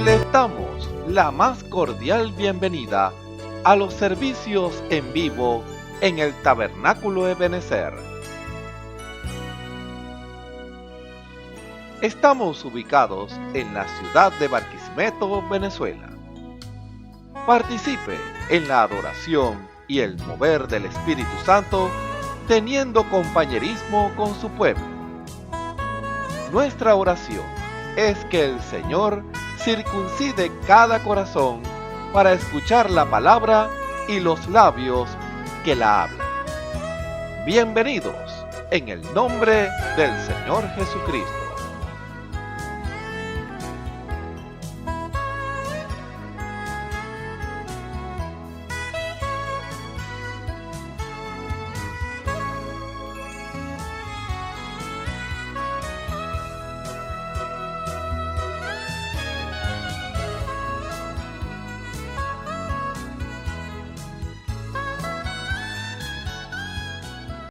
Les damos la más cordial bienvenida a los servicios en vivo en el Tabernáculo Ebenezer. Estamos ubicados en la ciudad de Barquisimeto, Venezuela. Participe en la adoración y el mover del Espíritu Santo, teniendo compañerismo con su pueblo. Nuestra oración es que el Señor circuncide cada corazón para escuchar la palabra y los labios que la hablan. Bienvenidos en el nombre del Señor Jesucristo.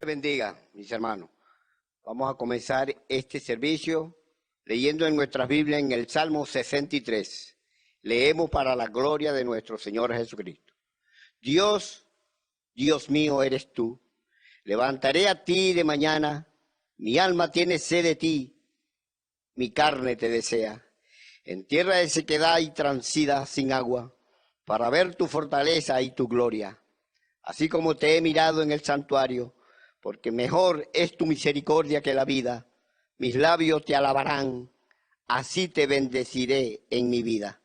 Bendiga, mis hermanos. Vamos a comenzar este servicio leyendo en nuestras Biblias en el Salmo 63. Leemos para la gloria de nuestro Señor Jesucristo. Dios, Dios mío eres tú. Levantaré a ti de mañana. Mi alma tiene sed de ti. Mi carne te desea. En tierra de sequedad y transida sin agua, para ver tu fortaleza y tu gloria. Así como te he mirado en el santuario, porque mejor es tu misericordia que la vida. Mis labios te alabarán, así te bendeciré en mi vida.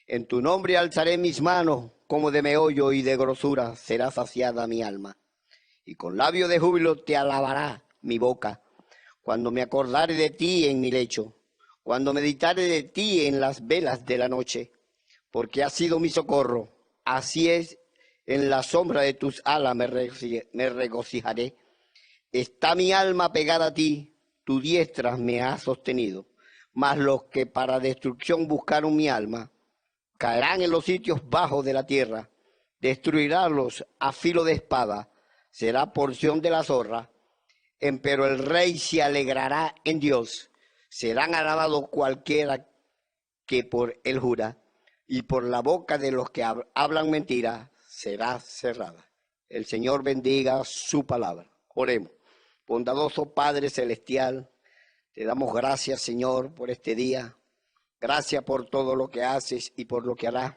En tu nombre alzaré mis manos, como de meollo y de grosura será saciada mi alma. Y con labios de júbilo te alabará mi boca, cuando me acordare de ti en mi lecho, cuando meditare de ti en las velas de la noche, porque has sido mi socorro, así es, en la sombra de tus alas me regocijaré. Está mi alma pegada a ti, tu diestra me ha sostenido. Mas los que para destrucción buscaron mi alma, caerán en los sitios bajos de la tierra. Destruiránlos a filo de espada, será porción de la zorra. Empero el rey se alegrará en Dios. Serán alabados cualquiera que por él jura, y por la boca de los que hablan mentira será cerrada. El Señor bendiga su palabra. Oremos. Bondadoso Padre Celestial, te damos gracias, Señor, por este día. Gracias por todo lo que haces y por lo que harás.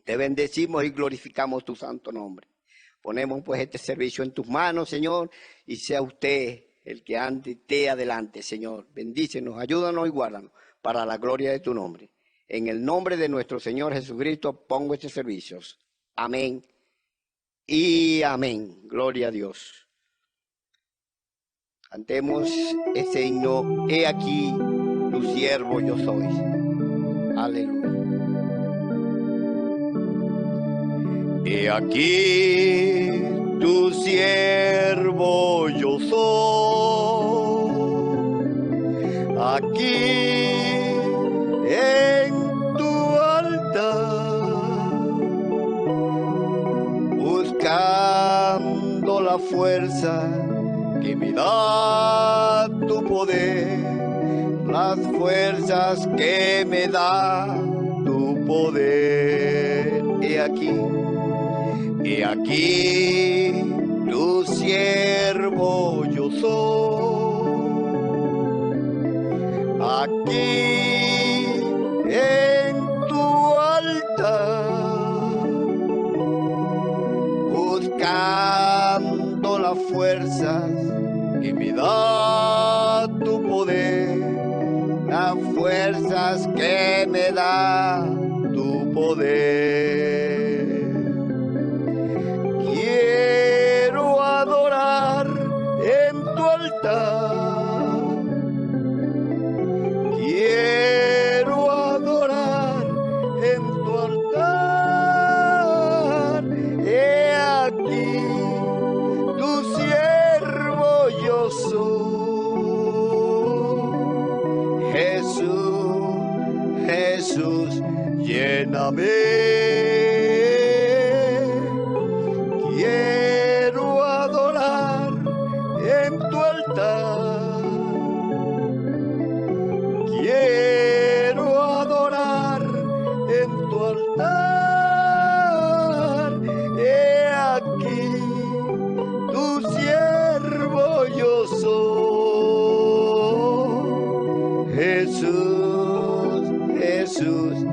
Te bendecimos y glorificamos tu santo nombre. Ponemos pues este servicio en tus manos, Señor, y sea usted el que ande esté adelante, Señor. Bendícenos, ayúdanos y guárdanos para la gloria de tu nombre. En el nombre de nuestro Señor Jesucristo pongo estos servicios. Amén y amén. Gloria a Dios. Cantemos ese himno, he aquí tu siervo yo soy. Aleluya. He aquí tu siervo yo soy. Aquí en tu altar, buscando la fuerza que me da tu poder, las fuerzas que me da tu poder. He aquí tu siervo yo soy. Aquí en tu altar, buscando las fuerzas que me da tu poder, las fuerzas que me da tu poder. Quiero adorar en tu altar, quiero adorar en tu altar. He aquí tu siervo yo soy. Jesús, Jesús, lléname. Quiero adorar en tu altar. Quiero adorar Jesús,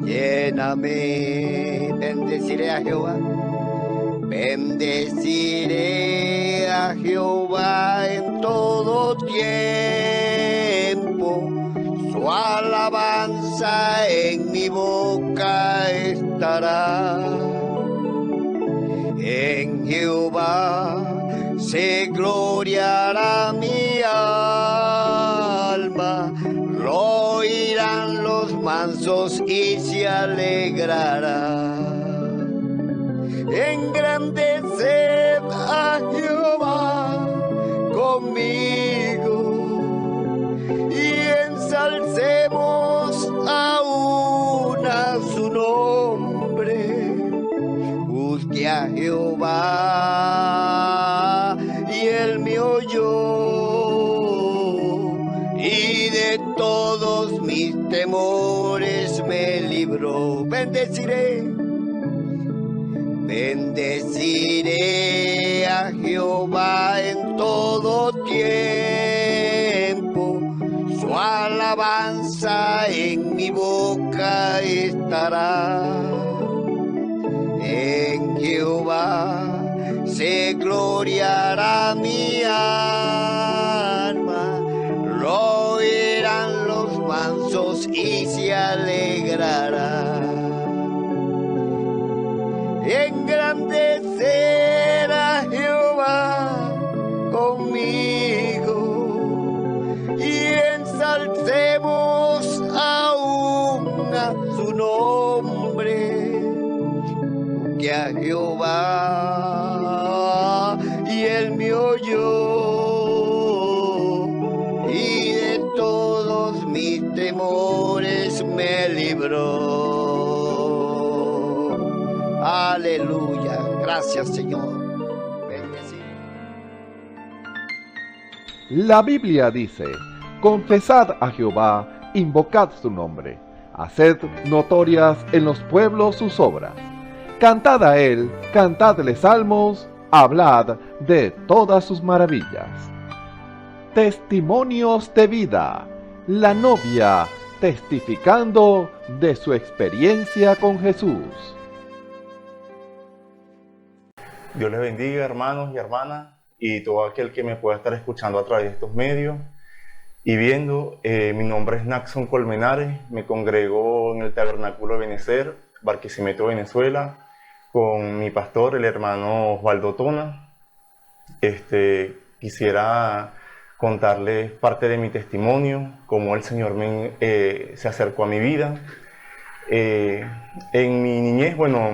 lléname. Bendeciré a Jehová. Bendeciré a Jehová en todo tiempo. Su alabanza en mi boca estará. En Jehová se gloriará mi alma, lo oirán los mansos y se alegrará. Engrandeced a Jehová conmigo y ensalcemos aún a su nombre. Busqué a Jehová y él me oyó, y de todos mis temores me libró. Bendeciré a Jehová en todo tiempo, su alabanza en mi boca estará. En Jehová se gloriará mi alma, lo oirán los mansos y se alegrará. Engrandecer a Jehová conmigo y ensalcemos aún a su nombre. Que a Jehová y él me oyó, y de todos mis temores me libró. Aleluya, gracias Señor. Bendecido. La Biblia dice: confesad a Jehová, invocad su nombre, haced notorias en los pueblos sus obras. Cantad a él, cantadle salmos, hablad de todas sus maravillas. Testimonios de vida. La novia testificando de su experiencia con Jesús. Dios les bendiga, hermanos y hermanas, y todo aquel que me pueda estar escuchando a través de estos medios y viendo. Mi nombre es Naxon Colmenares, me congrego en el Tabernáculo de Benecer, Barquisimeto, Venezuela, con mi pastor, el hermano Osvaldo Tona. Quisiera contarles parte de mi testimonio, cómo el Señor se acercó a mi vida. En mi niñez, bueno,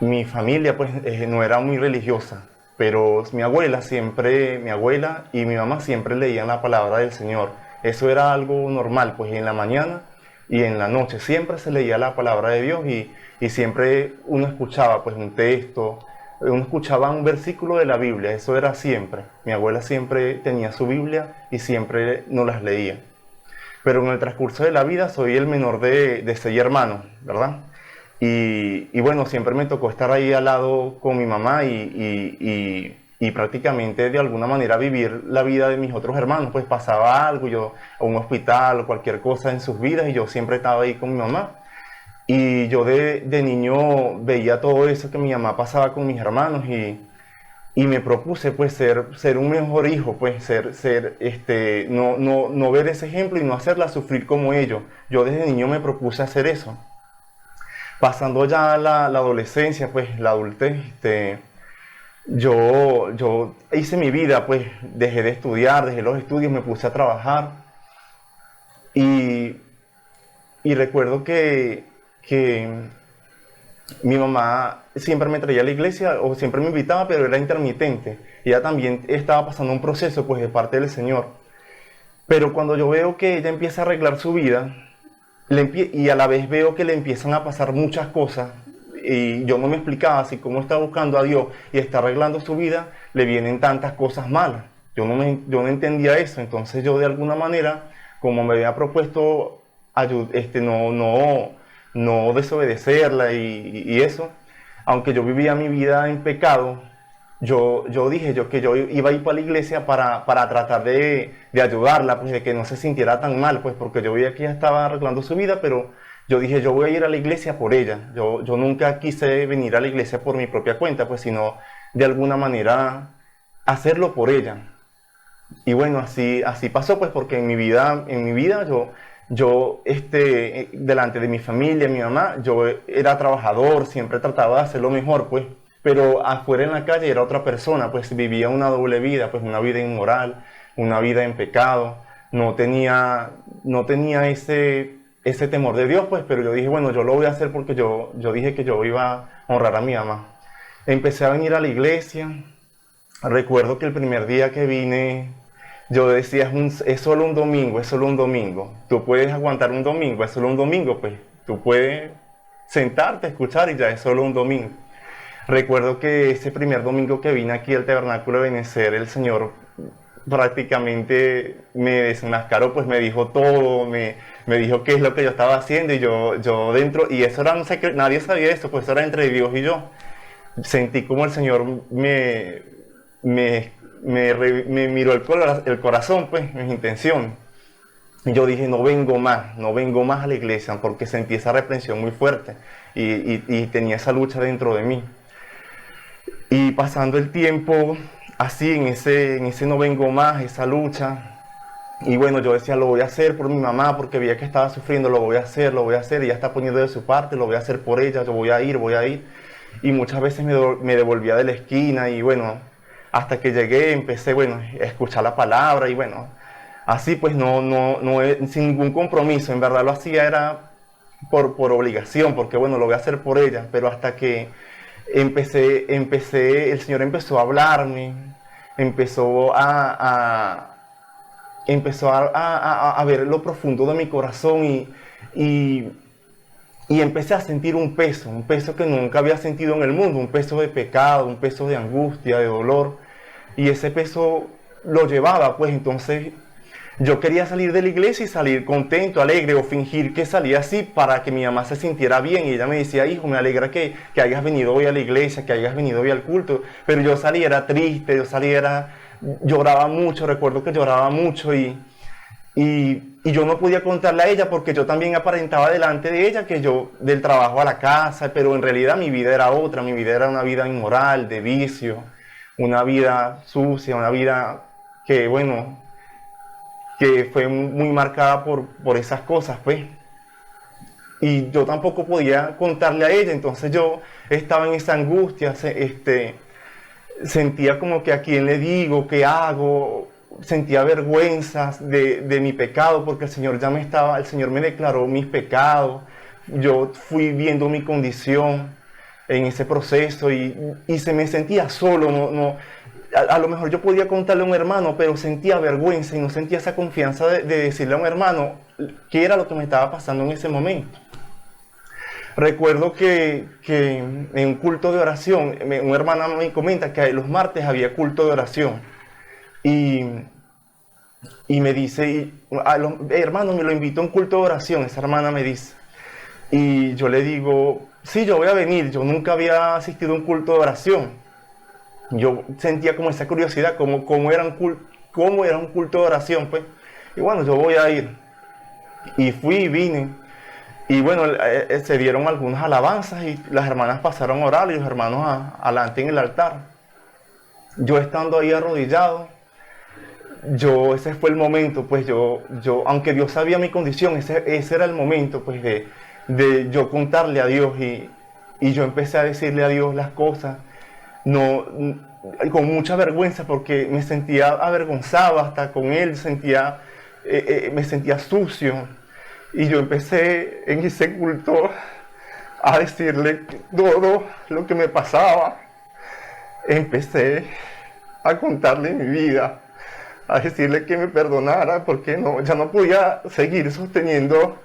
mi familia pues no era muy religiosa, pero mi abuela y mi mamá siempre leían la palabra del Señor. Eso era algo normal, pues en la mañana y en la noche siempre se leía la palabra de Dios, y siempre uno escuchaba pues un texto, uno escuchaba un versículo de la Biblia. Eso era siempre. Mi abuela siempre tenía su Biblia y siempre nos las leía. Pero en el transcurso de la vida soy el menor de 6 hermanos, ¿verdad? Y bueno, siempre me tocó estar ahí al lado con mi mamá y prácticamente de alguna manera vivir la vida de mis otros hermanos. Pues pasaba algo, yo a un hospital o cualquier cosa en sus vidas, y yo siempre estaba ahí con mi mamá. Y yo de niño veía todo eso que mi mamá pasaba con mis hermanos, y me propuse pues ser un mejor hijo, pues no ver ese ejemplo y no hacerla sufrir como ellos. Yo desde niño me propuse hacer eso. Pasando ya la adolescencia, pues la adultez, yo hice mi vida, pues dejé de estudiar, dejé los estudios, me puse a trabajar, y recuerdo que mi mamá siempre me traía a la iglesia o siempre me invitaba, pero era intermitente. Ella también estaba pasando un proceso pues de parte del Señor. Pero cuando yo veo que ella empieza a arreglar su vida, y a la vez veo que le empiezan a pasar muchas cosas, y yo no me explicaba si cómo está buscando a Dios y está arreglando su vida, le vienen tantas cosas malas. Yo no entendía eso. Entonces yo de alguna manera, como me había propuesto no desobedecerla y eso, aunque yo vivía mi vida en pecado, yo dije que yo iba a ir para la iglesia para tratar de ayudarla, pues de que no se sintiera tan mal, pues porque yo veía que ella estaba arreglando su vida, pero yo dije, yo voy a ir a la iglesia por ella. Yo nunca quise venir a la iglesia por mi propia cuenta, pues sino de alguna manera hacerlo por ella. Y bueno, así pasó, pues porque en mi vida yo delante de mi familia, mi mamá, yo era trabajador, siempre trataba de hacer lo mejor, pues, pero afuera en la calle era otra persona, pues vivía una doble vida, pues una vida inmoral, una vida en pecado, no tenía ese temor de Dios, pues, pero yo dije, bueno, yo lo voy a hacer porque yo dije que yo iba a honrar a mi mamá. Empecé a venir a la iglesia. Recuerdo que el primer día que vine, yo decía, es solo un domingo, es solo un domingo. Tú puedes aguantar un domingo, es solo un domingo, pues. Tú puedes sentarte, escuchar y ya es solo un domingo. Recuerdo que ese primer domingo que vine aquí al Tabernáculo de Benecer, el Señor prácticamente me desenmascaró, pues me dijo todo, me dijo qué es lo que yo estaba haciendo y yo dentro, y eso era un secreto, nadie sabía eso, pues eso era entre Dios y yo. Sentí como el Señor me miró el corazón, pues, mis intenciones. Y yo dije, no vengo más a la iglesia, porque sentí esa reprensión muy fuerte y tenía esa lucha dentro de mí. Y pasando el tiempo, así, en ese no vengo más, esa lucha, y bueno, yo decía, lo voy a hacer por mi mamá, porque veía que estaba sufriendo, lo voy a hacer, ella está poniendo de su parte, lo voy a hacer por ella, yo voy a ir. Y muchas veces me devolvía de la esquina y bueno, hasta que llegué empecé, bueno, a escuchar la palabra y bueno, así pues sin ningún compromiso, en verdad lo hacía era por obligación, porque bueno, lo voy a hacer por ella, pero hasta que empecé, el Señor empezó a hablarme, empezó a ver lo profundo de mi corazón y empecé a sentir un peso que nunca había sentido en el mundo, un peso de pecado, un peso de angustia, de dolor, y ese peso lo llevaba, pues entonces yo quería salir de la iglesia y salir contento, alegre, o fingir que salía así para que mi mamá se sintiera bien, y ella me decía, hijo, me alegra que hayas venido hoy a la iglesia, que hayas venido hoy al culto, pero yo salía, era triste, lloraba mucho, recuerdo que lloraba mucho y yo no podía contarle a ella porque yo también aparentaba delante de ella que yo del trabajo a la casa, pero en realidad mi vida era otra, mi vida era una vida inmoral, de vicio, una vida sucia, una vida que, bueno, que fue muy marcada por esas cosas, pues. Y yo tampoco podía contarle a ella, entonces yo estaba en esa angustia, sentía como que a quién le digo, qué hago, sentía vergüenza de mi pecado, porque el Señor me declaró mis pecados. Yo fui viendo mi condición en ese proceso y se me sentía solo. A lo mejor yo podía contarle a un hermano, pero sentía vergüenza y no sentía esa confianza de decirle a un hermano qué era lo que me estaba pasando en ese momento. Recuerdo que en un culto de oración, un hermano me comenta que los martes había culto de oración. Y me dice, hermano, me lo invitó a un culto de oración, esa hermana me dice. Y yo le digo, sí, yo voy a venir, yo nunca había asistido a un culto de oración. Yo sentía como esa curiosidad, cómo era un culto de oración, pues. Y bueno, yo voy a ir. Y fui y vine. Y bueno, se dieron algunas alabanzas y las hermanas pasaron a orar y los hermanos adelante en el altar. Yo estando ahí arrodillado, ese fue el momento, pues aunque Dios sabía mi condición, ese era el momento, pues de yo contarle a Dios y yo empecé a decirle a Dios las cosas, con mucha vergüenza porque me sentía avergonzado hasta con Él, me sentía sucio y yo empecé en ese culto a decirle todo lo que me pasaba, empecé a contarle mi vida, a decirle que me perdonara porque ya no podía seguir sosteniendo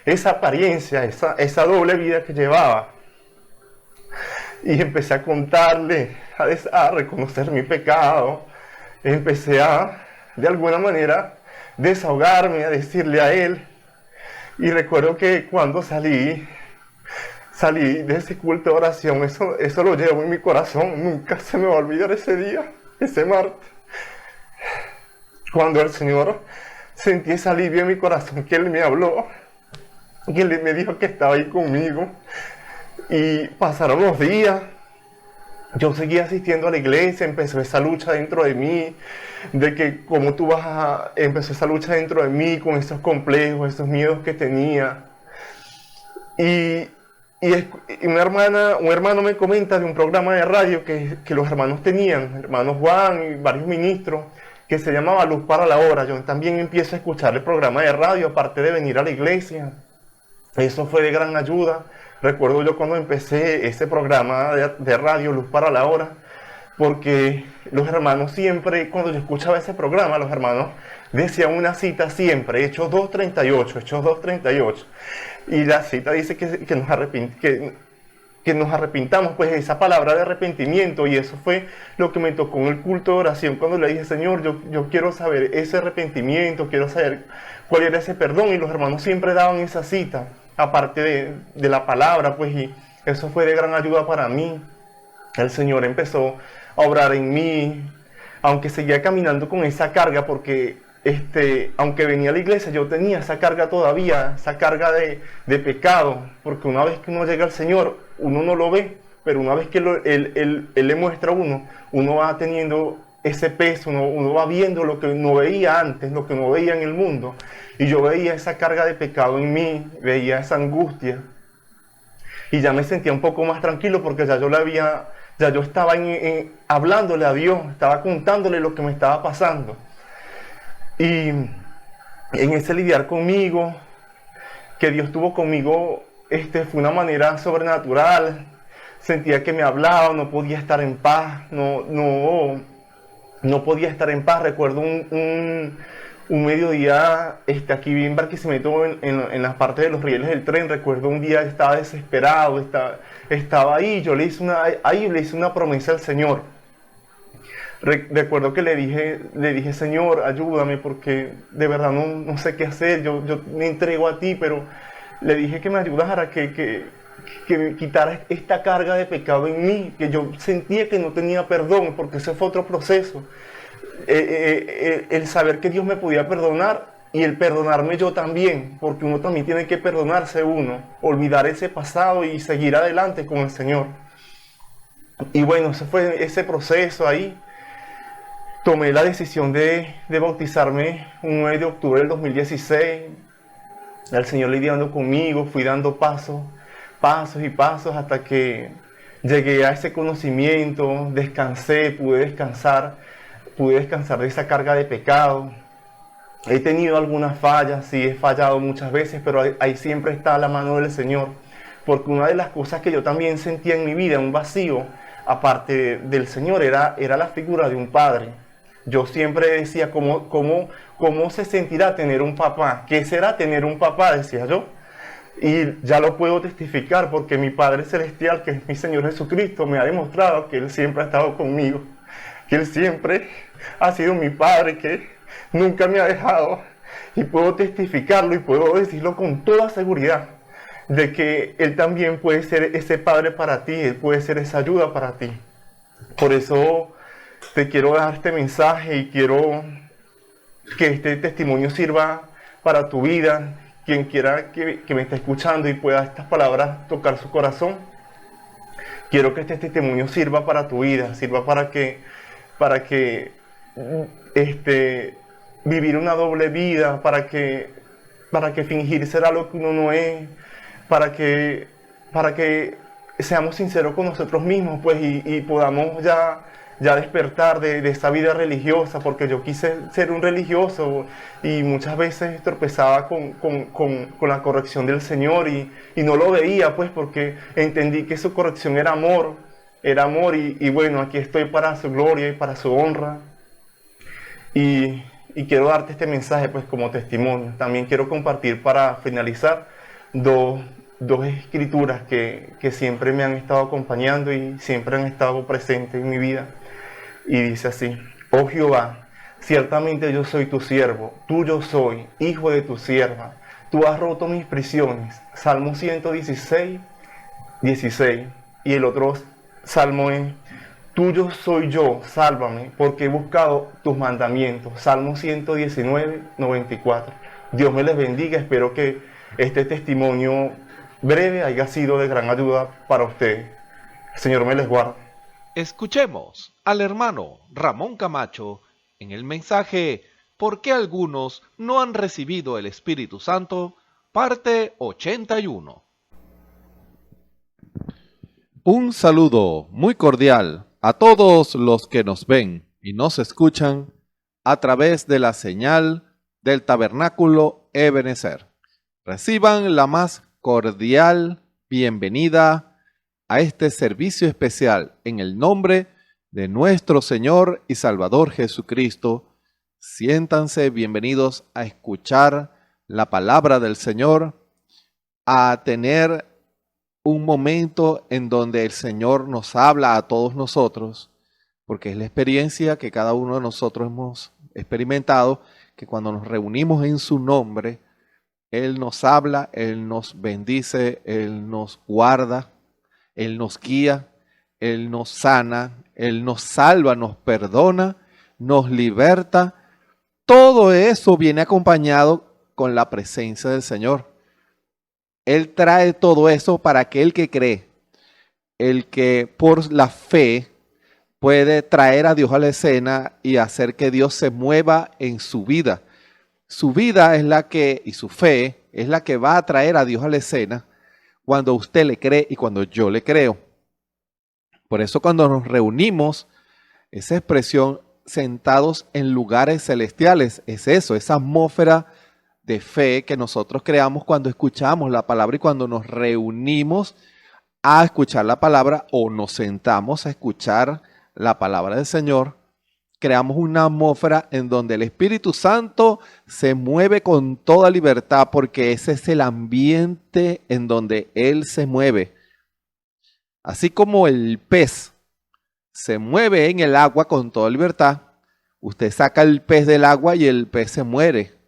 esa apariencia, esa doble vida que llevaba. Y empecé a contarle, a reconocer mi pecado. Empecé de alguna manera, desahogarme, a decirle a Él. Y recuerdo que cuando salí salí de ese culto de oración, eso lo llevo en mi corazón, nunca se me va a olvidar ese día, ese martes, cuando el Señor sentí ese alivio en mi corazón, que Él me habló, que Él me dijo que estaba ahí conmigo, y pasaron los días, yo seguía asistiendo a la iglesia, empezó esa lucha dentro de mí, de que como tú empezó esa lucha dentro de mí, con esos complejos, esos miedos que tenía, y un hermano me comenta de un programa de radio que los hermanos tenían, hermanos Juan y varios ministros, que se llamaba Luz para la Hora. Yo también empiezo a escuchar el programa de radio, aparte de venir a la iglesia. Eso fue de gran ayuda. Recuerdo yo cuando empecé ese programa de radio, Luz para la Hora, porque los hermanos siempre, cuando yo escuchaba ese programa, los hermanos decían una cita siempre, Hechos 2:38, y la cita dice que nos arrepintamos, pues esa palabra de arrepentimiento, y eso fue lo que me tocó en el culto de oración, cuando le dije, Señor, yo quiero saber ese arrepentimiento, quiero saber cuál era ese perdón, y los hermanos siempre daban esa cita, aparte de la palabra, pues, y eso fue de gran ayuda para mí. El Señor empezó a obrar en mí, aunque seguía caminando con esa carga, porque aunque venía a la iglesia, yo tenía esa carga todavía, esa carga de pecado, porque una vez que uno llega al Señor, uno no lo ve, pero una vez que Él le muestra a uno va teniendo ese peso, uno va viendo lo que no veía antes, lo que no veía en el mundo, y yo veía esa carga de pecado en mí, veía esa angustia, y ya me sentía un poco más tranquilo, porque ya yo estaba hablándole a Dios, estaba contándole lo que me estaba pasando. Y en ese lidiar conmigo, que Dios tuvo conmigo, fue una manera sobrenatural. Sentía que me hablaba, no podía estar en paz, no podía estar en paz. Recuerdo un mediodía aquí bien en Barquisimeto, en las partes de los rieles del tren. Recuerdo un día estaba desesperado, estaba ahí, yo le hice una promesa al Señor. Recuerdo que le dije, Señor, ayúdame, porque de verdad no sé qué hacer, yo me entrego a ti, pero le dije que me ayudara, que me quitara esta carga de pecado en mí, que yo sentía que no tenía perdón, porque ese fue otro proceso, el saber que Dios me podía perdonar y el perdonarme yo también, porque uno también tiene que perdonarse olvidar ese pasado y seguir adelante con el Señor. Y bueno, ese fue ese proceso ahí. Tomé la decisión de bautizarme un 9 de octubre del 2016. El Señor lidiando conmigo, fui dando pasos y pasos hasta que llegué a ese conocimiento, descansé, pude descansar de esa carga de pecado. He tenido algunas fallas, sí, he fallado muchas veces, pero ahí siempre está la mano del Señor. Porque una de las cosas que yo también sentía en mi vida, un vacío, aparte del Señor, era la figura de un padre. Yo siempre decía, ¿cómo se sentirá tener un papá? ¿Qué será tener un papá? Decía yo. Y ya lo puedo testificar porque mi Padre Celestial, que es mi Señor Jesucristo, me ha demostrado que Él siempre ha estado conmigo. Que Él siempre ha sido mi Padre, que nunca me ha dejado. Y puedo testificarlo y puedo decirlo con toda seguridad, de que Él también puede ser ese Padre para ti, Él puede ser esa ayuda para ti. Por eso te quiero dar este mensaje y quiero que este testimonio sirva para tu vida. Quien quiera que me esté escuchando y pueda estas palabras tocar su corazón, quiero que este testimonio sirva para tu vida, sirva para que vivir una doble vida, para que fingir ser algo que uno no es, para que seamos sinceros con nosotros mismos, pues, y podamos ya despertar de esa vida religiosa, porque yo quise ser un religioso y muchas veces tropezaba con la corrección del Señor y no lo veía, pues, porque entendí que su corrección era amor y bueno, aquí estoy para su gloria y para su honra. Y quiero darte este mensaje, pues, como testimonio. También quiero compartir, para finalizar, dos escrituras que siempre me han estado acompañando y siempre han estado presentes en mi vida. Y dice así: oh Jehová, ciertamente yo soy tu siervo, tuyo soy, hijo de tu sierva. Tú has roto mis prisiones. Salmo 116, 16. Y el otro salmo es: tuyo soy yo, sálvame, porque he buscado tus mandamientos. Salmo 119, 94. Dios me les bendiga. Espero que este testimonio breve haya sido de gran ayuda para usted. El Señor me les guarde. Escuchemos al hermano Ramón Camacho en el mensaje ¿Por qué algunos no han recibido el Espíritu Santo? Parte 81. Un saludo muy cordial a todos los que nos ven y nos escuchan a través de la señal del Tabernáculo Ebenezer. Reciban la más cordial bienvenida a este servicio especial en el nombre de nuestro Señor y Salvador Jesucristo. Siéntanse bienvenidos a escuchar la palabra del Señor, a tener un momento en donde el Señor nos habla a todos nosotros, porque es la experiencia que cada uno de nosotros hemos experimentado, que cuando nos reunimos en su nombre, Él nos habla, Él nos bendice, Él nos guarda, Él nos guía, Él nos sana, Él nos salva, nos perdona, nos liberta. Todo eso viene acompañado con la presencia del Señor. Él trae todo eso para aquel que cree, el que por la fe puede traer a Dios a la escena y hacer que Dios se mueva en su vida. Su vida es la que, y su fe es la que va a traer a Dios a la escena cuando usted le cree y cuando yo le creo. Por eso cuando nos reunimos, esa expresión sentados en lugares celestiales, es eso, esa atmósfera de fe que nosotros creamos cuando escuchamos la palabra y cuando nos reunimos a escuchar la palabra o nos sentamos a escuchar la palabra del Señor. Creamos una atmósfera en donde el Espíritu Santo se mueve con toda libertad, porque ese es el ambiente en donde Él se mueve. Así como el pez se mueve en el agua con toda libertad, usted saca el pez del agua y el pez se muere.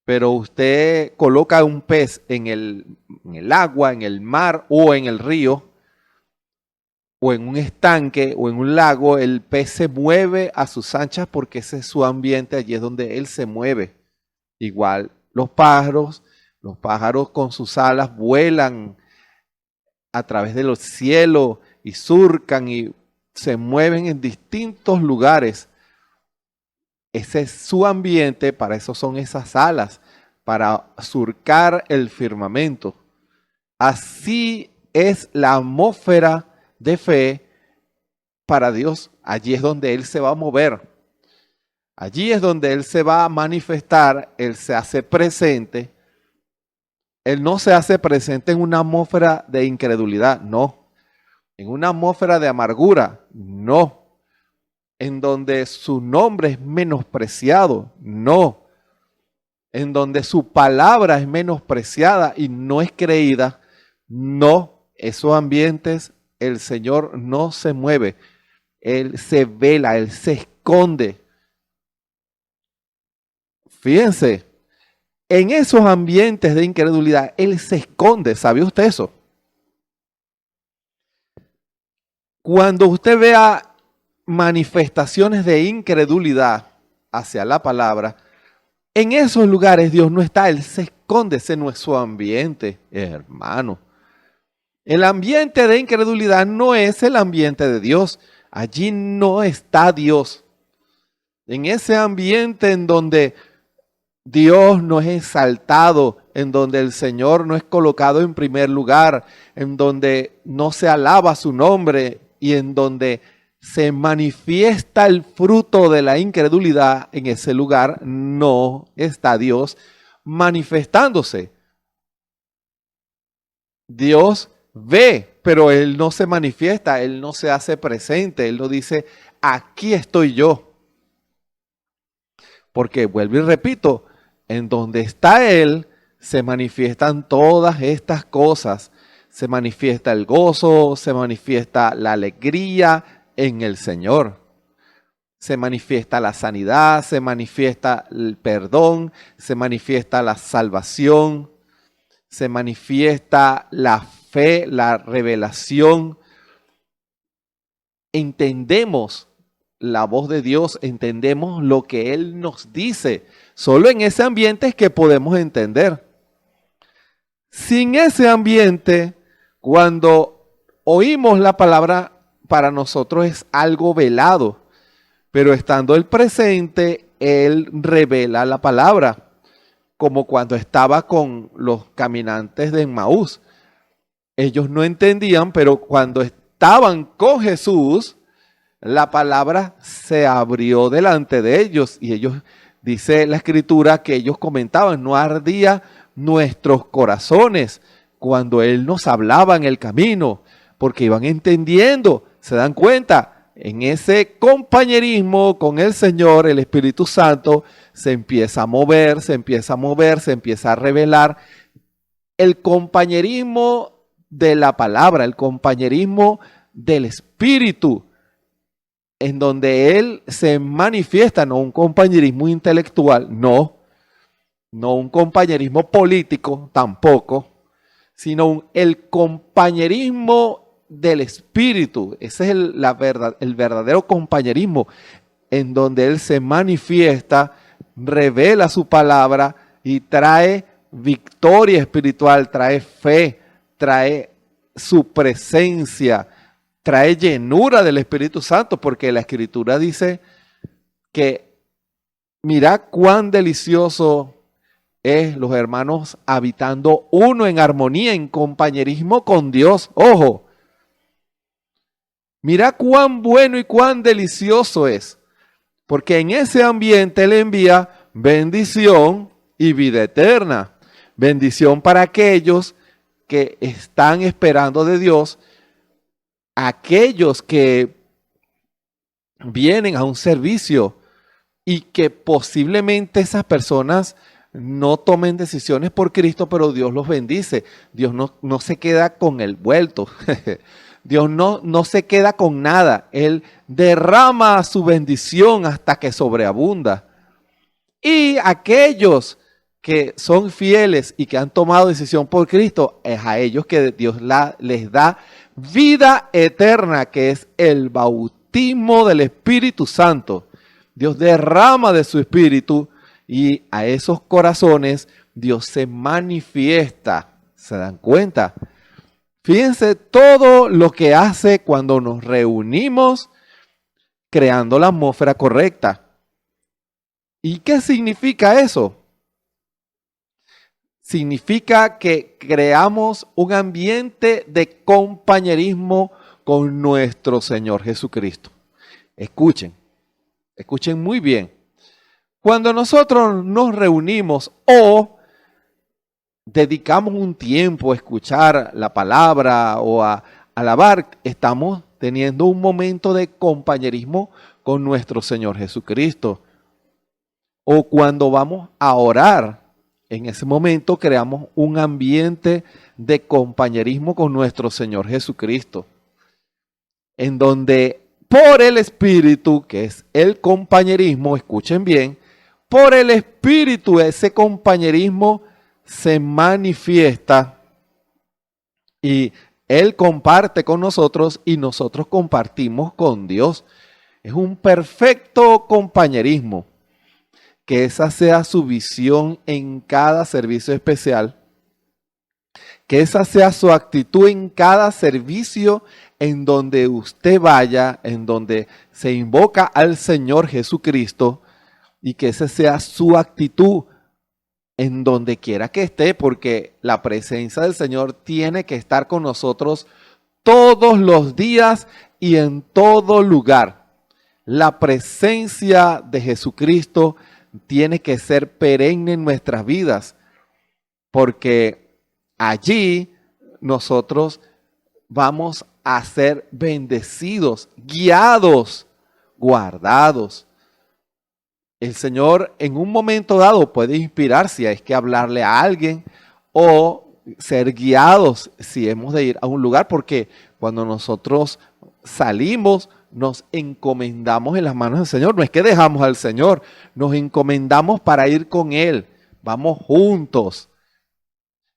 Pero usted coloca un pez en el agua, en el mar o en el río, o en un estanque o en un lago, el pez se mueve a sus anchas porque ese es su ambiente, allí es donde él se mueve. Igual los pájaros con sus alas vuelan a través de los cielos y surcan y se mueven en distintos lugares. Ese es su ambiente, para eso son esas alas, para surcar el firmamento. Así es la atmósfera de fe para Dios. Allí es donde Él se va a mover. Allí es donde Él se va a manifestar. Él se hace presente. Él no se hace presente en una atmósfera de incredulidad, no. En una atmósfera de amargura, no. En donde su nombre es menospreciado, no. En donde su palabra es menospreciada y no es creída, no. Esos ambientes el Señor no se mueve. Él se vela, Él se esconde. Fíjense, en esos ambientes de incredulidad, Él se esconde. ¿Sabía usted eso? Cuando usted vea manifestaciones de incredulidad hacia la palabra, en esos lugares Dios no está, Él se esconde. Ese no es su ambiente, hermano. El ambiente de incredulidad no es el ambiente de Dios. Allí no está Dios. En ese ambiente en donde Dios no es exaltado, en donde el Señor no es colocado en primer lugar, en donde no se alaba su nombre y en donde se manifiesta el fruto de la incredulidad, en ese lugar no está Dios manifestándose. Dios ve, pero Él no se manifiesta, Él no se hace presente, Él no dice, aquí estoy yo. Porque, vuelvo y repito, en donde está Él, se manifiestan todas estas cosas. Se manifiesta el gozo, se manifiesta la alegría en el Señor. Se manifiesta la sanidad, se manifiesta el perdón, se manifiesta la salvación, se manifiesta la fe, la revelación. Entendemos la voz de Dios, entendemos lo que Él nos dice. Solo en ese ambiente es que podemos entender. Sin ese ambiente, cuando oímos la palabra, para nosotros es algo velado. Pero estando Él presente, Él revela la palabra. Como cuando estaba con los caminantes de Emmaús. Ellos no entendían, pero cuando estaban con Jesús, la palabra se abrió delante de ellos. Y ellos, dice la Escritura, que ellos comentaban, no ardía nuestros corazones cuando Él nos hablaba en el camino, porque iban entendiendo, se dan cuenta. En ese compañerismo con el Señor, el Espíritu Santo se empieza a mover, se empieza a revelar. El compañerismo de la palabra, el compañerismo del Espíritu, en donde Él se manifiesta, no un compañerismo intelectual, no un compañerismo político tampoco, sino el compañerismo del Espíritu. Ese es el verdadero compañerismo, en donde Él se manifiesta, revela su palabra y trae victoria espiritual, trae fe, trae su presencia, trae llenura del Espíritu Santo, porque la Escritura dice que mira cuán delicioso es los hermanos habitando uno en armonía, en compañerismo con Dios. Ojo, mira cuán bueno y cuán delicioso es, porque en ese ambiente Él envía bendición y vida eterna. Bendición para aquellos que están esperando de Dios, aquellos que vienen a un servicio y que posiblemente esas personas no tomen decisiones por Cristo, pero Dios los bendice. Dios no se queda con el vuelto. Dios no se queda con nada. Él derrama su bendición hasta que sobreabunda. Y aquellos que son fieles y que han tomado decisión por Cristo, es a ellos que Dios les da vida eterna, que es el bautismo del Espíritu Santo. Dios derrama de su Espíritu y a esos corazones Dios se manifiesta. ¿Se dan cuenta? Fíjense todo lo que hace cuando nos reunimos creando la atmósfera correcta. ¿Y qué significa eso? Significa que creamos un ambiente de compañerismo con nuestro Señor Jesucristo. Escuchen muy bien. Cuando nosotros nos reunimos o dedicamos un tiempo a escuchar la palabra o a alabar, estamos teniendo un momento de compañerismo con nuestro Señor Jesucristo. O cuando vamos a orar, en ese momento creamos un ambiente de compañerismo con nuestro Señor Jesucristo, en donde por el Espíritu, que es el compañerismo, escuchen bien, por el Espíritu ese compañerismo se manifiesta y Él comparte con nosotros y nosotros compartimos con Dios. Es un perfecto compañerismo. Que esa sea su visión en cada servicio especial. Que esa sea su actitud en cada servicio en donde usted vaya, en donde se invoca al Señor Jesucristo. Y que esa sea su actitud en donde quiera que esté, porque la presencia del Señor tiene que estar con nosotros todos los días y en todo lugar. La presencia de Jesucristo tiene que ser perenne en nuestras vidas, porque allí nosotros vamos a ser bendecidos, guiados, guardados. El Señor en un momento dado puede inspirar si hay que hablarle a alguien o ser guiados si hemos de ir a un lugar, porque cuando nosotros salimos nos encomendamos en las manos del Señor. No es que dejamos al Señor, nos encomendamos para ir con Él. Vamos juntos.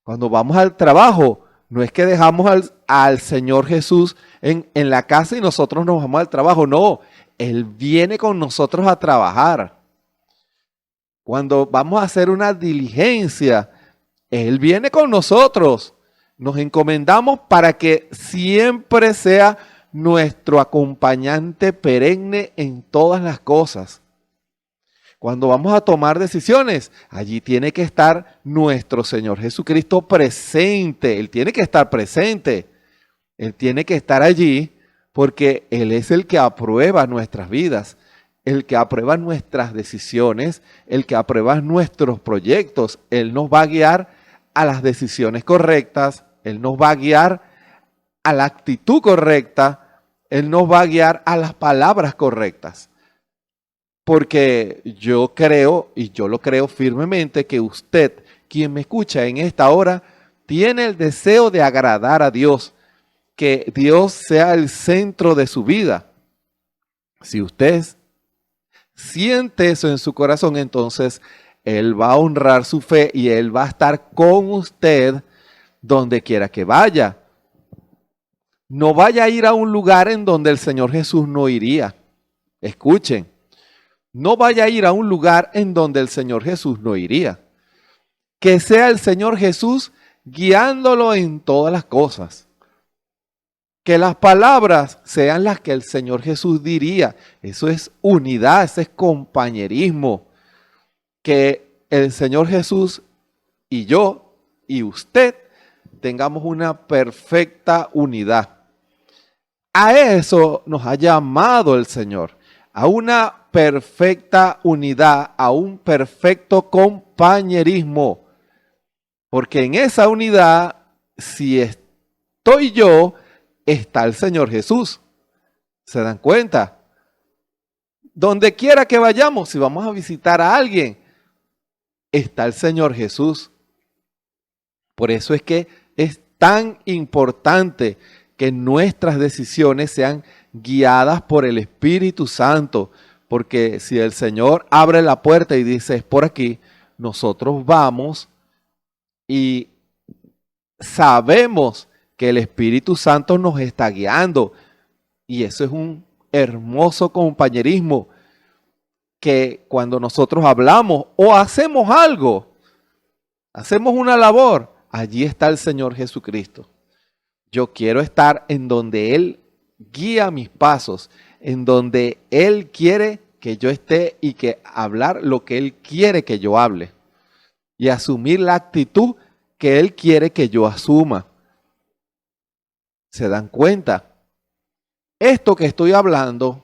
Cuando vamos al trabajo, No es que dejamos al Señor Jesús en la casa y nosotros nos vamos al trabajo. No, Él viene con nosotros a trabajar. Cuando vamos a hacer una diligencia, Él viene con nosotros. Nos encomendamos para que siempre sea nuestro acompañante perenne en todas las cosas. Cuando vamos a tomar decisiones, allí tiene que estar nuestro Señor Jesucristo presente. Él tiene que estar presente. Él tiene que estar allí porque Él es el que aprueba nuestras vidas, el que aprueba nuestras decisiones, el que aprueba nuestros proyectos. Él nos va a guiar a las decisiones correctas, Él nos va a guiar a la actitud correcta, Él nos va a guiar a las palabras correctas. Porque yo creo, y yo lo creo firmemente, que usted, quien me escucha en esta hora, tiene el deseo de agradar a Dios, que Dios sea el centro de su vida. Si usted siente eso en su corazón, entonces Él va a honrar su fe y Él va a estar con usted donde quiera que vaya. No vaya a ir a un lugar en donde el Señor Jesús no iría. Escuchen. No vaya a ir a un lugar en donde el Señor Jesús no iría. Que sea el Señor Jesús guiándolo en todas las cosas. Que las palabras sean las que el Señor Jesús diría. Eso es unidad, eso es compañerismo. Que el Señor Jesús y yo y usted tengamos una perfecta unidad. A eso nos ha llamado el Señor. A una perfecta unidad, a un perfecto compañerismo. Porque en esa unidad, si estoy yo, está el Señor Jesús. ¿Se dan cuenta? Donde quiera que vayamos, si vamos a visitar a alguien, está el Señor Jesús. Por eso es que es tan importante que nuestras decisiones sean guiadas por el Espíritu Santo, porque si el Señor abre la puerta y dice es por aquí, nosotros vamos y sabemos que el Espíritu Santo nos está guiando, y eso es un hermoso compañerismo, que cuando nosotros hablamos o hacemos algo, hacemos una labor, allí está el Señor Jesucristo. Yo quiero estar en donde Él guía mis pasos, en donde Él quiere que yo esté y que hablar lo que Él quiere que yo hable y asumir la actitud que Él quiere que yo asuma. ¿Se dan cuenta? Esto que estoy hablando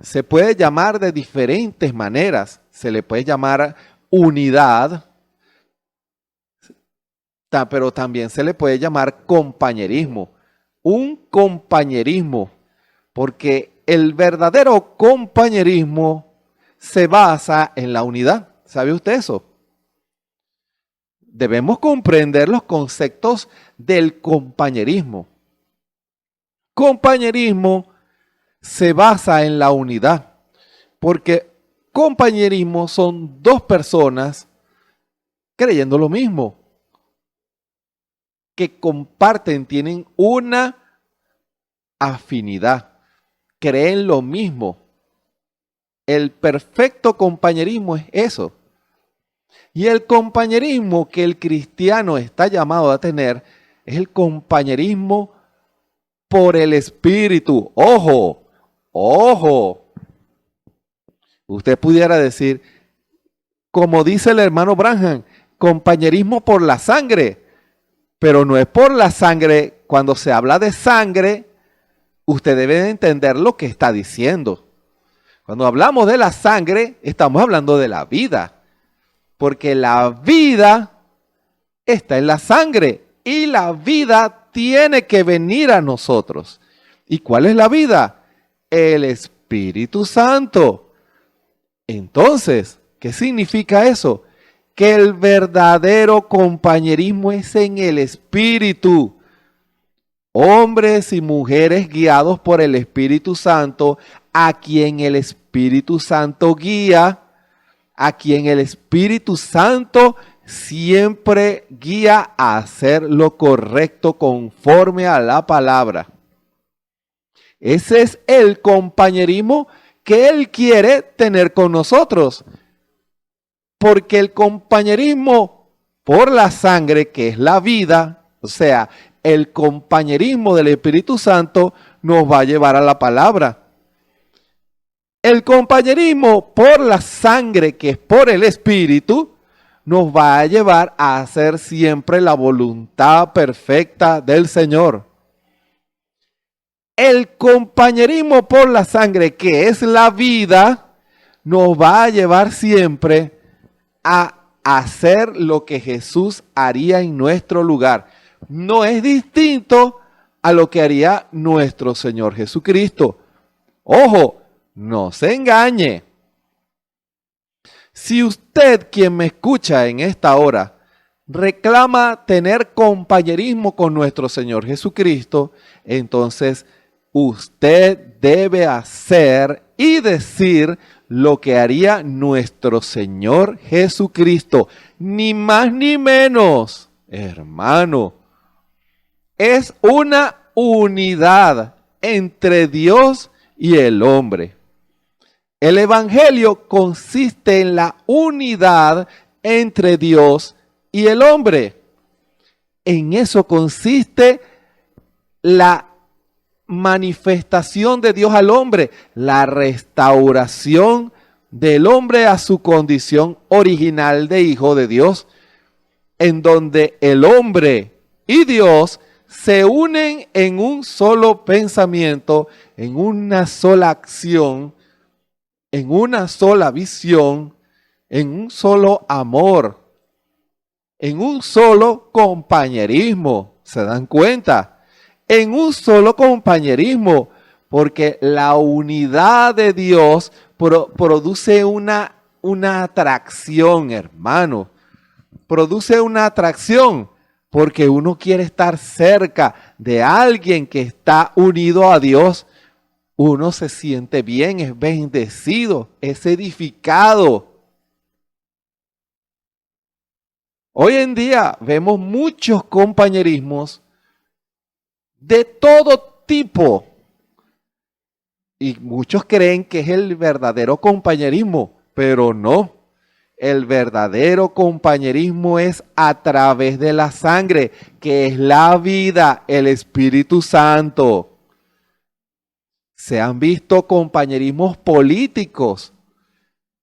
se puede llamar de diferentes maneras. Se le puede llamar unidad, pero también se le puede llamar compañerismo. Un compañerismo, porque el verdadero compañerismo se basa en la unidad. ¿Sabe usted eso? Debemos comprender los conceptos del compañerismo. Compañerismo se basa en la unidad, porque compañerismo son dos personas creyendo lo mismo, que comparten, tienen una afinidad, creen lo mismo. El perfecto compañerismo es eso. Y el compañerismo que el cristiano está llamado a tener es el compañerismo por el Espíritu. ¡Ojo! ¡Ojo! Usted pudiera decir, como dice el hermano Branham, compañerismo por la sangre. Pero no es por la sangre. Cuando se habla de sangre, usted debe de entender lo que está diciendo. Cuando hablamos de la sangre, estamos hablando de la vida. Porque la vida está en la sangre y la vida tiene que venir a nosotros. ¿Y cuál es la vida? El Espíritu Santo. Entonces, ¿qué significa eso? Que el verdadero compañerismo es en el Espíritu. Hombres y mujeres guiados por el Espíritu Santo, a quien el Espíritu Santo guía, a quien el Espíritu Santo siempre guía a hacer lo correcto conforme a la palabra. Ese es el compañerismo que Él quiere tener con nosotros. Porque el compañerismo por la sangre, que es la vida, o sea, el compañerismo del Espíritu Santo nos va a llevar a la palabra. El compañerismo por la sangre, que es por el Espíritu, nos va a llevar a hacer siempre la voluntad perfecta del Señor. El compañerismo por la sangre, que es la vida, nos va a llevar siempre a hacer lo que Jesús haría en nuestro lugar. No es distinto a lo que haría nuestro Señor Jesucristo. Ojo, no se engañe. Si usted, quien me escucha en esta hora, reclama tener compañerismo con nuestro Señor Jesucristo, entonces usted debe hacer y decir lo que haría nuestro Señor Jesucristo. Ni más ni menos, hermano. Es una unidad entre Dios y el hombre. El Evangelio consiste en la unidad entre Dios y el hombre. En eso consiste la manifestación de Dios al hombre, la restauración del hombre a su condición original de hijo de Dios, en donde el hombre y Dios se unen en un solo pensamiento, en una sola acción, en una sola visión, en un solo amor, en un solo compañerismo. ¿Se dan cuenta? En un solo compañerismo, porque la unidad de Dios produce una atracción, hermano. Produce una atracción, porque uno quiere estar cerca de alguien que está unido a Dios. Uno se siente bien, es bendecido, es edificado. Hoy en día vemos muchos compañerismos de todo tipo. Y muchos creen que es el verdadero compañerismo, pero no. El verdadero compañerismo es a través de la sangre, que es la vida, el Espíritu Santo. Se han visto compañerismos políticos,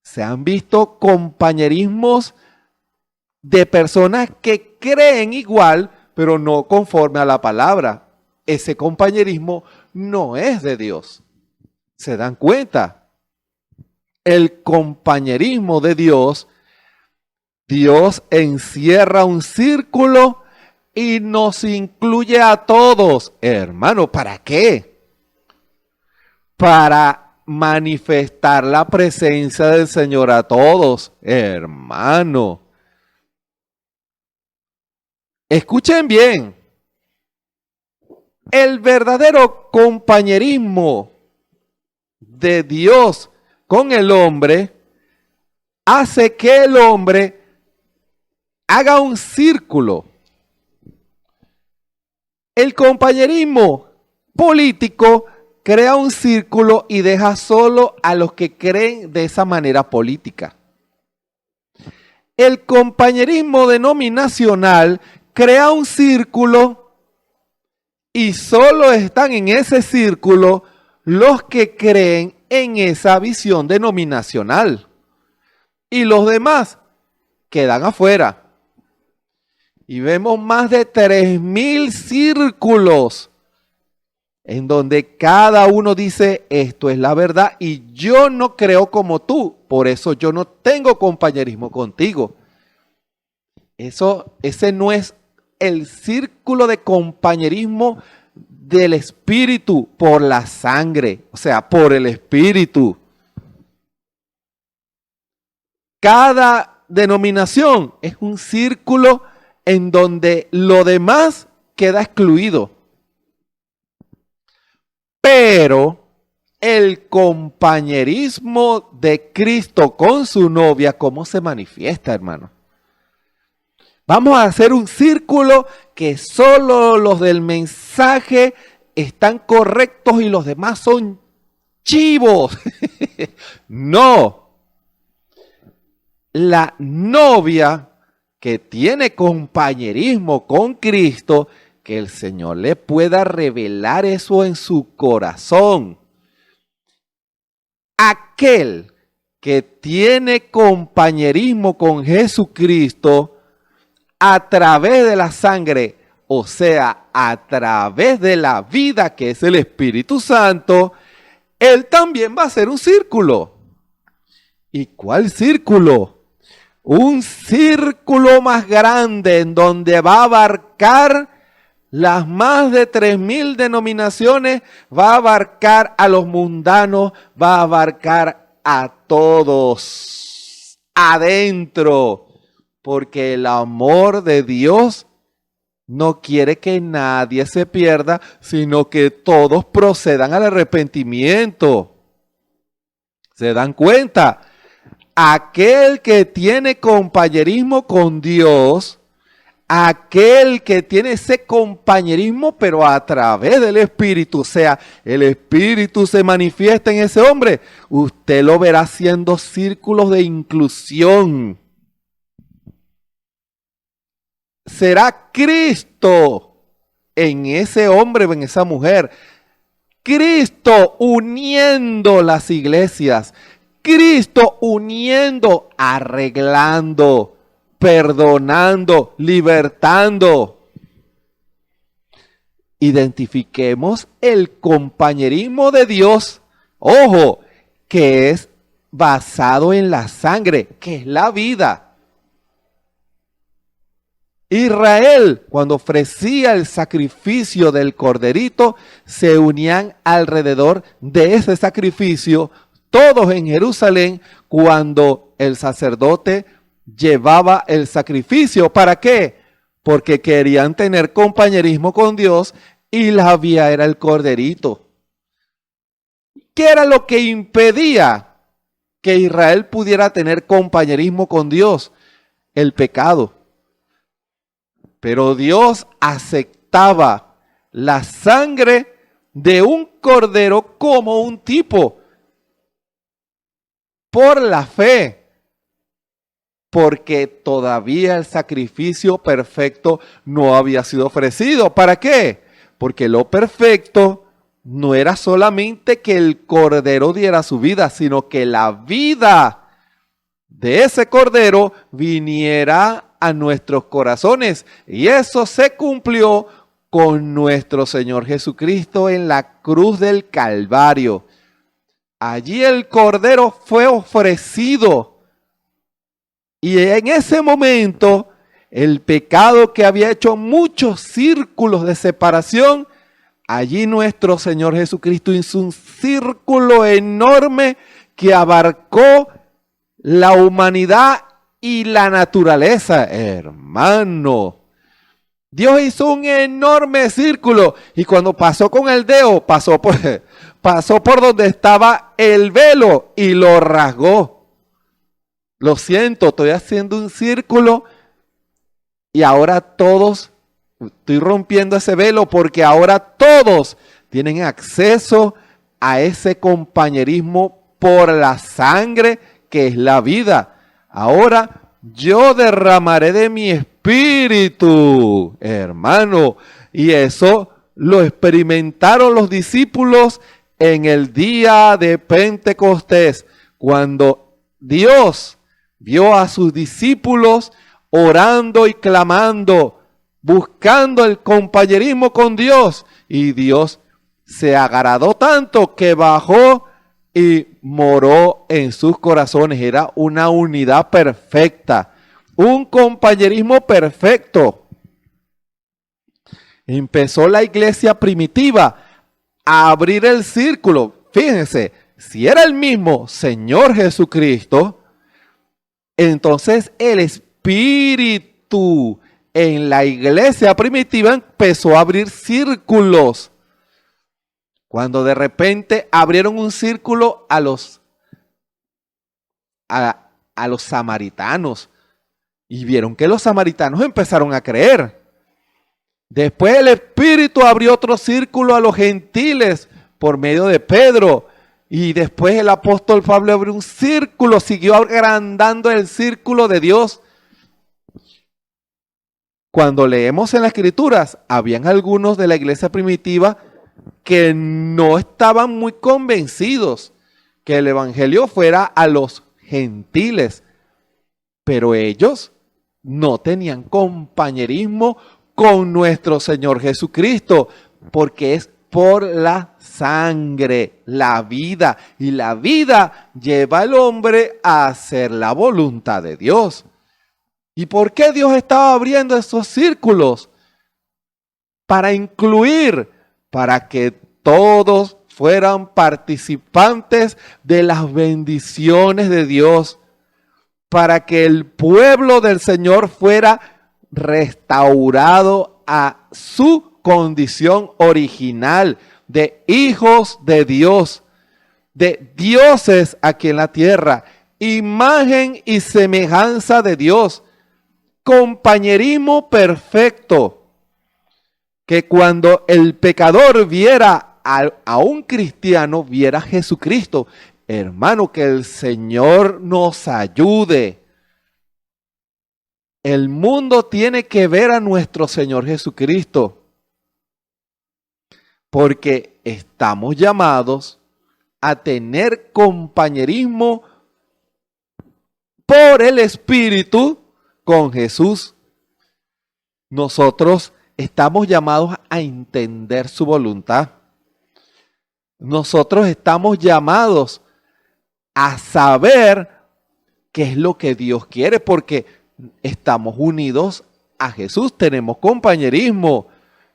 se han visto compañerismos de personas que creen igual, pero no conforme a la palabra. Ese compañerismo no es de Dios. ¿Se dan cuenta? El compañerismo de Dios, Dios encierra un círculo y nos incluye a todos. Hermano, ¿para qué? Para manifestar la presencia del Señor a todos, hermano. Escuchen bien. El verdadero compañerismo de Dios con el hombre hace que el hombre haga un círculo. El compañerismo político crea un círculo y deja solo a los que creen de esa manera política. El compañerismo denominacional crea un círculo y solo están en ese círculo los que creen en esa visión denominacional. Y los demás quedan afuera. Y vemos más de 3.000 círculos en donde cada uno dice, esto es la verdad y yo no creo como tú, por eso yo no tengo compañerismo contigo. Ese no es el círculo de compañerismo del Espíritu por la sangre, o sea, por el Espíritu. Cada denominación es un círculo en donde lo demás queda excluido. Pero el compañerismo de Cristo con su novia, ¿cómo se manifiesta, hermano? Vamos a hacer un círculo que solo los del mensaje están correctos y los demás son chivos. No. La novia que tiene compañerismo con Cristo, que el Señor le pueda revelar eso en su corazón. Aquel que tiene compañerismo con Jesucristo a través de la sangre, o sea, a través de la vida que es el Espíritu Santo, él también va a hacer un círculo. ¿Y cuál círculo? Un círculo más grande en donde va a abarcar las más de 3,000 denominaciones, va a abarcar a los mundanos, va a abarcar a todos adentro, porque el amor de Dios no quiere que nadie se pierda, sino que todos procedan al arrepentimiento. ¿Se dan cuenta? Aquel que tiene compañerismo con Dios, aquel que tiene ese compañerismo, pero a través del Espíritu, o sea, el Espíritu se manifiesta en ese hombre, usted lo verá haciendo círculos de inclusión. Será Cristo en ese hombre o en esa mujer. Cristo uniendo las iglesias. Cristo uniendo, arreglando, perdonando, libertando. Identifiquemos el compañerismo de Dios, ojo, que es basado en la sangre, que es la vida. Israel, cuando ofrecía el sacrificio del corderito, se unían alrededor de ese sacrificio, todos en Jerusalén, cuando el sacerdote llevaba el sacrificio. ¿Para qué? Porque querían tener compañerismo con Dios y la vía era el corderito. ¿Qué era lo que impedía que Israel pudiera tener compañerismo con Dios? El pecado. Pero Dios aceptaba la sangre de un cordero como un tipo por la fe, porque todavía el sacrificio perfecto no había sido ofrecido. ¿Para qué? Porque lo perfecto no era solamente que el cordero diera su vida, sino que la vida de ese cordero viniera a nuestros corazones. Y eso se cumplió con nuestro Señor Jesucristo en la cruz del Calvario. Allí el cordero fue ofrecido. Y en ese momento, el pecado que había hecho muchos círculos de separación, allí nuestro Señor Jesucristo hizo un círculo enorme que abarcó la humanidad y la naturaleza, hermano. Dios hizo un enorme círculo y cuando pasó con el dedo, pasó por donde estaba el velo y lo rasgó. Lo siento, estoy haciendo un círculo y ahora todos, estoy rompiendo ese velo porque ahora todos tienen acceso a ese compañerismo por la sangre que es la vida. Ahora yo derramaré de mi espíritu, hermano. Y eso lo experimentaron los discípulos en el día de Pentecostés, cuando Dios vio a sus discípulos orando y clamando, buscando el compañerismo con Dios. Y Dios se agradó tanto que bajó y moró en sus corazones. Era una unidad perfecta, un compañerismo perfecto. Empezó la iglesia primitiva a abrir el círculo. Fíjense, si era el mismo Señor Jesucristo, entonces el Espíritu en la iglesia primitiva empezó a abrir círculos. Cuando de repente abrieron un círculo a los samaritanos, Y vieron que los samaritanos empezaron a creer. Después el Espíritu abrió otro círculo a los gentiles por medio de Pedro. Y después el apóstol Pablo abrió un círculo, siguió agrandando el círculo de Dios. Cuando leemos en las Escrituras, habían algunos de la iglesia primitiva que no estaban muy convencidos que el evangelio fuera a los gentiles, pero ellos no tenían compañerismo con nuestro Señor Jesucristo, porque es por la sangre, la vida, y la vida lleva al hombre a hacer la voluntad de Dios. ¿Y por qué Dios estaba abriendo esos círculos? Para incluir, para que todos fueran participantes de las bendiciones de Dios, para que el pueblo del Señor fuera restaurado a su condición original de hijos de Dios, de dioses aquí en la tierra, imagen y semejanza de Dios, compañerismo perfecto, que cuando el pecador viera a un cristiano, viera a Jesucristo. Hermano, que el Señor nos ayude. El mundo tiene que ver a nuestro Señor Jesucristo, porque estamos llamados a tener compañerismo por el Espíritu con Jesús. Nosotros estamos llamados a entender su voluntad. Nosotros estamos llamados a saber qué es lo que Dios quiere, porque estamos unidos a Jesús, tenemos compañerismo,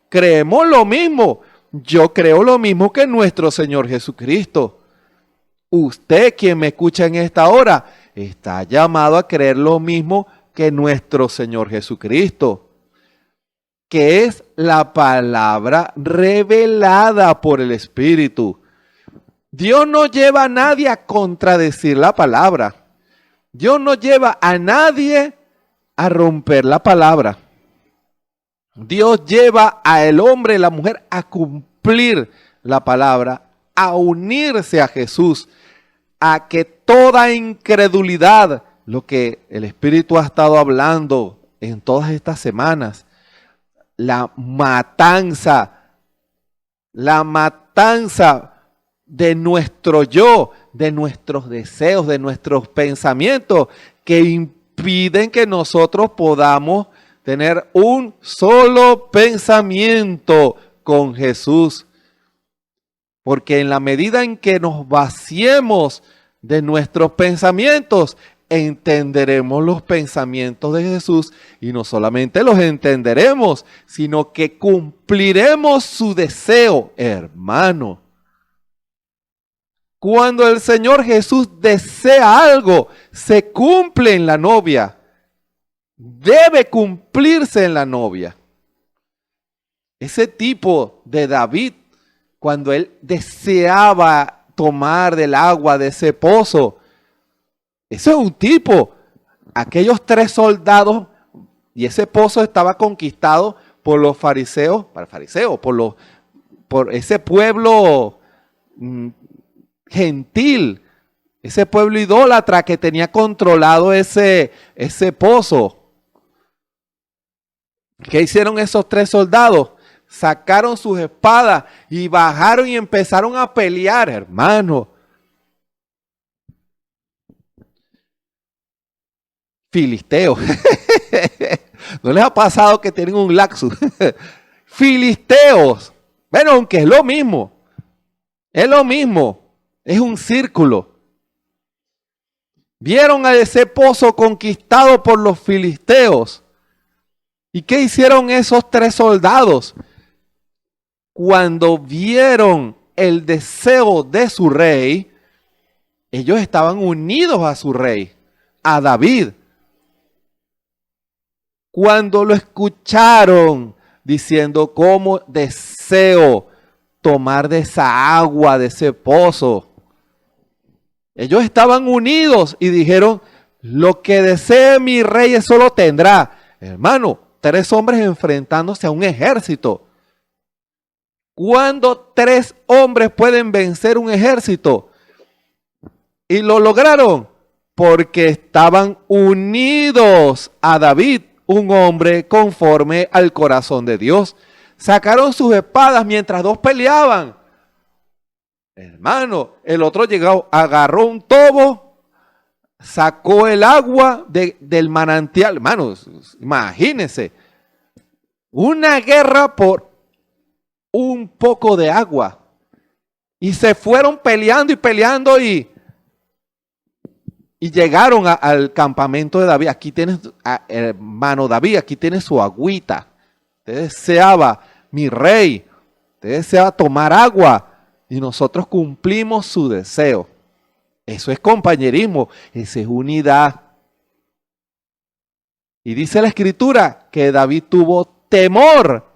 creemos lo mismo. Yo creo lo mismo que nuestro Señor Jesucristo. Usted, quien me escucha en esta hora, está llamado a creer lo mismo que nuestro Señor Jesucristo, que es la palabra revelada por el Espíritu. Dios no lleva a nadie a contradecir la palabra. Dios no lleva a nadie a romper la palabra. Dios lleva al hombre y la mujer a cumplir la palabra, a unirse a Jesús, a que toda incredulidad, lo que el Espíritu ha estado hablando en todas estas semanas, la matanza de nuestro yo, de nuestros deseos, de nuestros pensamientos, que impiden que nosotros podamos tener un solo pensamiento con Jesús. Porque en la medida en que nos vaciemos de nuestros pensamientos, entenderemos los pensamientos de Jesús, y no solamente los entenderemos, sino que cumpliremos su deseo, hermano. Cuando el Señor Jesús desea algo, se cumple en la novia. Debe cumplirse en la novia. Ese tipo de David, cuando él deseaba tomar del agua de ese pozo, ese es un tipo. Aquellos 3 soldados, y ese pozo estaba conquistado por los fariseos, por ese pueblo gentil, ese pueblo idólatra que tenía controlado ese pozo. ¿Qué hicieron esos 3 soldados? Sacaron sus espadas y bajaron y empezaron a pelear, hermano. Filisteos. ¿No les ha pasado que tienen un laxus? Filisteos. Bueno, aunque es lo mismo. Es lo mismo. Es un círculo. Vieron a ese pozo conquistado por los filisteos. ¿Y qué hicieron esos 3 soldados? Cuando vieron el deseo de su rey, ellos estaban unidos a su rey, a David. Cuando lo escucharon diciendo, ¿cómo deseo tomar de esa agua, de ese pozo? Ellos estaban unidos y dijeron, Lo que desee mi rey, eso lo tendrá. Hermano, 3 hombres enfrentándose a un ejército. ¿Cuándo 3 hombres pueden vencer un ejército? Y lo lograron porque estaban unidos a David, un hombre conforme al corazón de Dios. Sacaron sus espadas mientras 2 peleaban. Hermano, el otro llegó, agarró un tobo, sacó el agua del manantial. Hermanos, imagínense, una guerra por un poco de agua. Y se fueron peleando y peleando y llegaron al campamento de David. Aquí tienes, hermano David, aquí tienes su agüita. Usted deseaba, mi rey, usted deseaba tomar agua y nosotros cumplimos su deseo. Eso es compañerismo, eso es unidad. Y dice la Escritura que David tuvo temor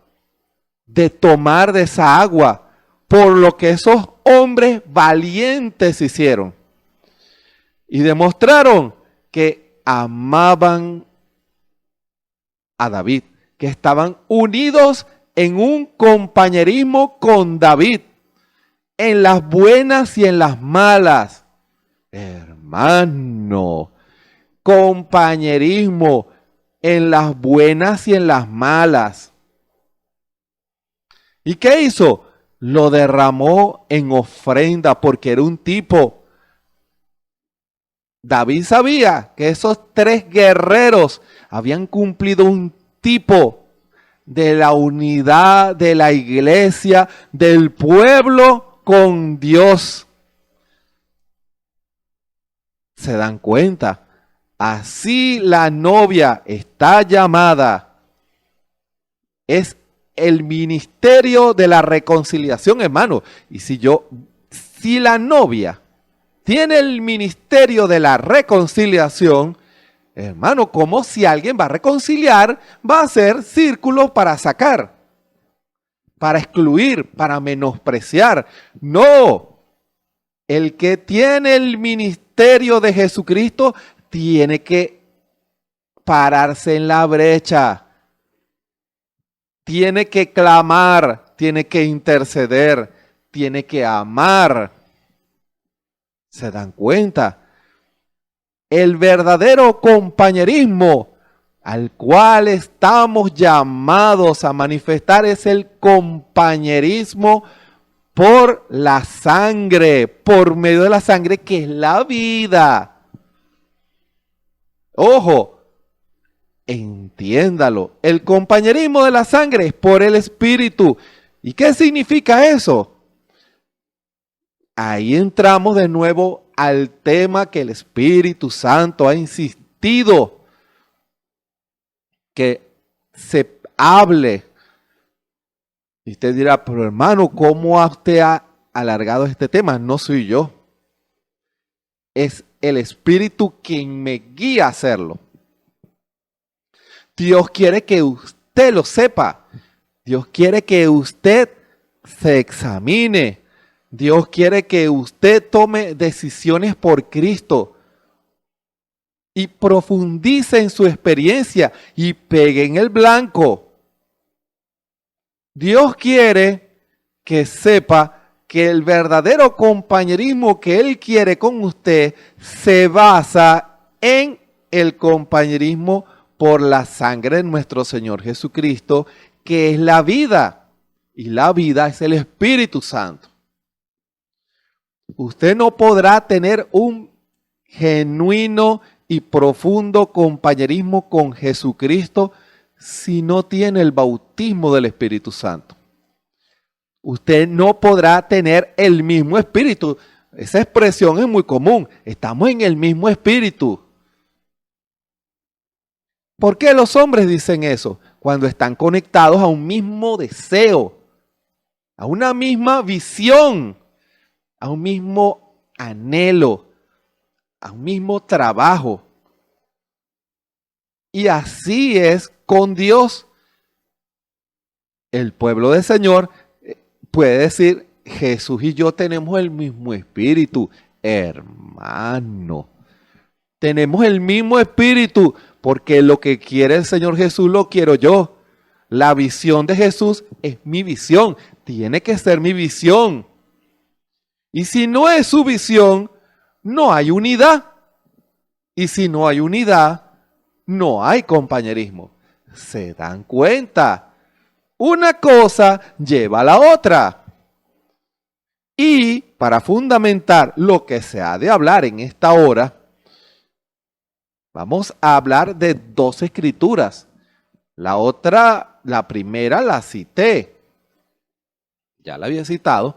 de tomar de esa agua, por lo que esos hombres valientes hicieron. Y demostraron que amaban a David, que estaban unidos en un compañerismo con David, en las buenas y en las malas. Hermano, compañerismo en las buenas y en las malas. ¿Y qué hizo? Lo derramó en ofrenda porque era un tipo. David sabía que esos 3 guerreros habían cumplido un tipo de la unidad de la iglesia, del pueblo con Dios. ¿Se dan cuenta? Así la novia está llamada. Es el ministerio de la reconciliación, hermano. Y si la novia tiene el ministerio de la reconciliación, hermano, como si alguien va a reconciliar, va a hacer círculos para sacar, para excluir, para menospreciar. No, el que tiene el ministerio de Jesucristo tiene que pararse en la brecha, tiene que clamar, tiene que interceder, tiene que amar. ¿Se dan cuenta? El verdadero compañerismo al cual estamos llamados a manifestar es el compañerismo por la sangre, por medio de la sangre que es la vida. Ojo, entiéndalo, el compañerismo de la sangre es por el Espíritu. ¿Y qué significa eso? Ahí entramos de nuevo al tema que el Espíritu Santo ha insistido que se hable. Y usted dirá, pero hermano, ¿cómo usted ha alargado este tema? No soy yo. Es el Espíritu quien me guía a hacerlo. Dios quiere que usted lo sepa. Dios quiere que usted se examine. Dios quiere que usted tome decisiones por Cristo y profundice en su experiencia y pegue en el blanco. Dios quiere que sepa que el verdadero compañerismo que Él quiere con usted se basa en el compañerismo por la sangre de nuestro Señor Jesucristo, que es la vida, y la vida es el Espíritu Santo. Usted no podrá tener un genuino y profundo compañerismo con Jesucristo si no tiene el bautismo del Espíritu Santo. Usted no podrá tener el mismo espíritu. Esa expresión es muy común. Estamos en el mismo espíritu. ¿Por qué los hombres dicen eso? Cuando están conectados a un mismo deseo, a una misma visión, a un mismo anhelo, a un mismo trabajo. Y así es con Dios. El pueblo del Señor puede decir, Jesús y yo tenemos el mismo espíritu. Hermano, tenemos el mismo espíritu, porque lo que quiere el Señor Jesús lo quiero yo. La visión de Jesús es mi visión, tiene que ser mi visión. Y si no es su visión, no hay unidad. Y si no hay unidad, no hay compañerismo. ¿Se dan cuenta? Una cosa lleva a la otra. Y para fundamentar lo que se ha de hablar en esta hora, vamos a hablar de 2 escrituras. La primera la cité. Ya la había citado,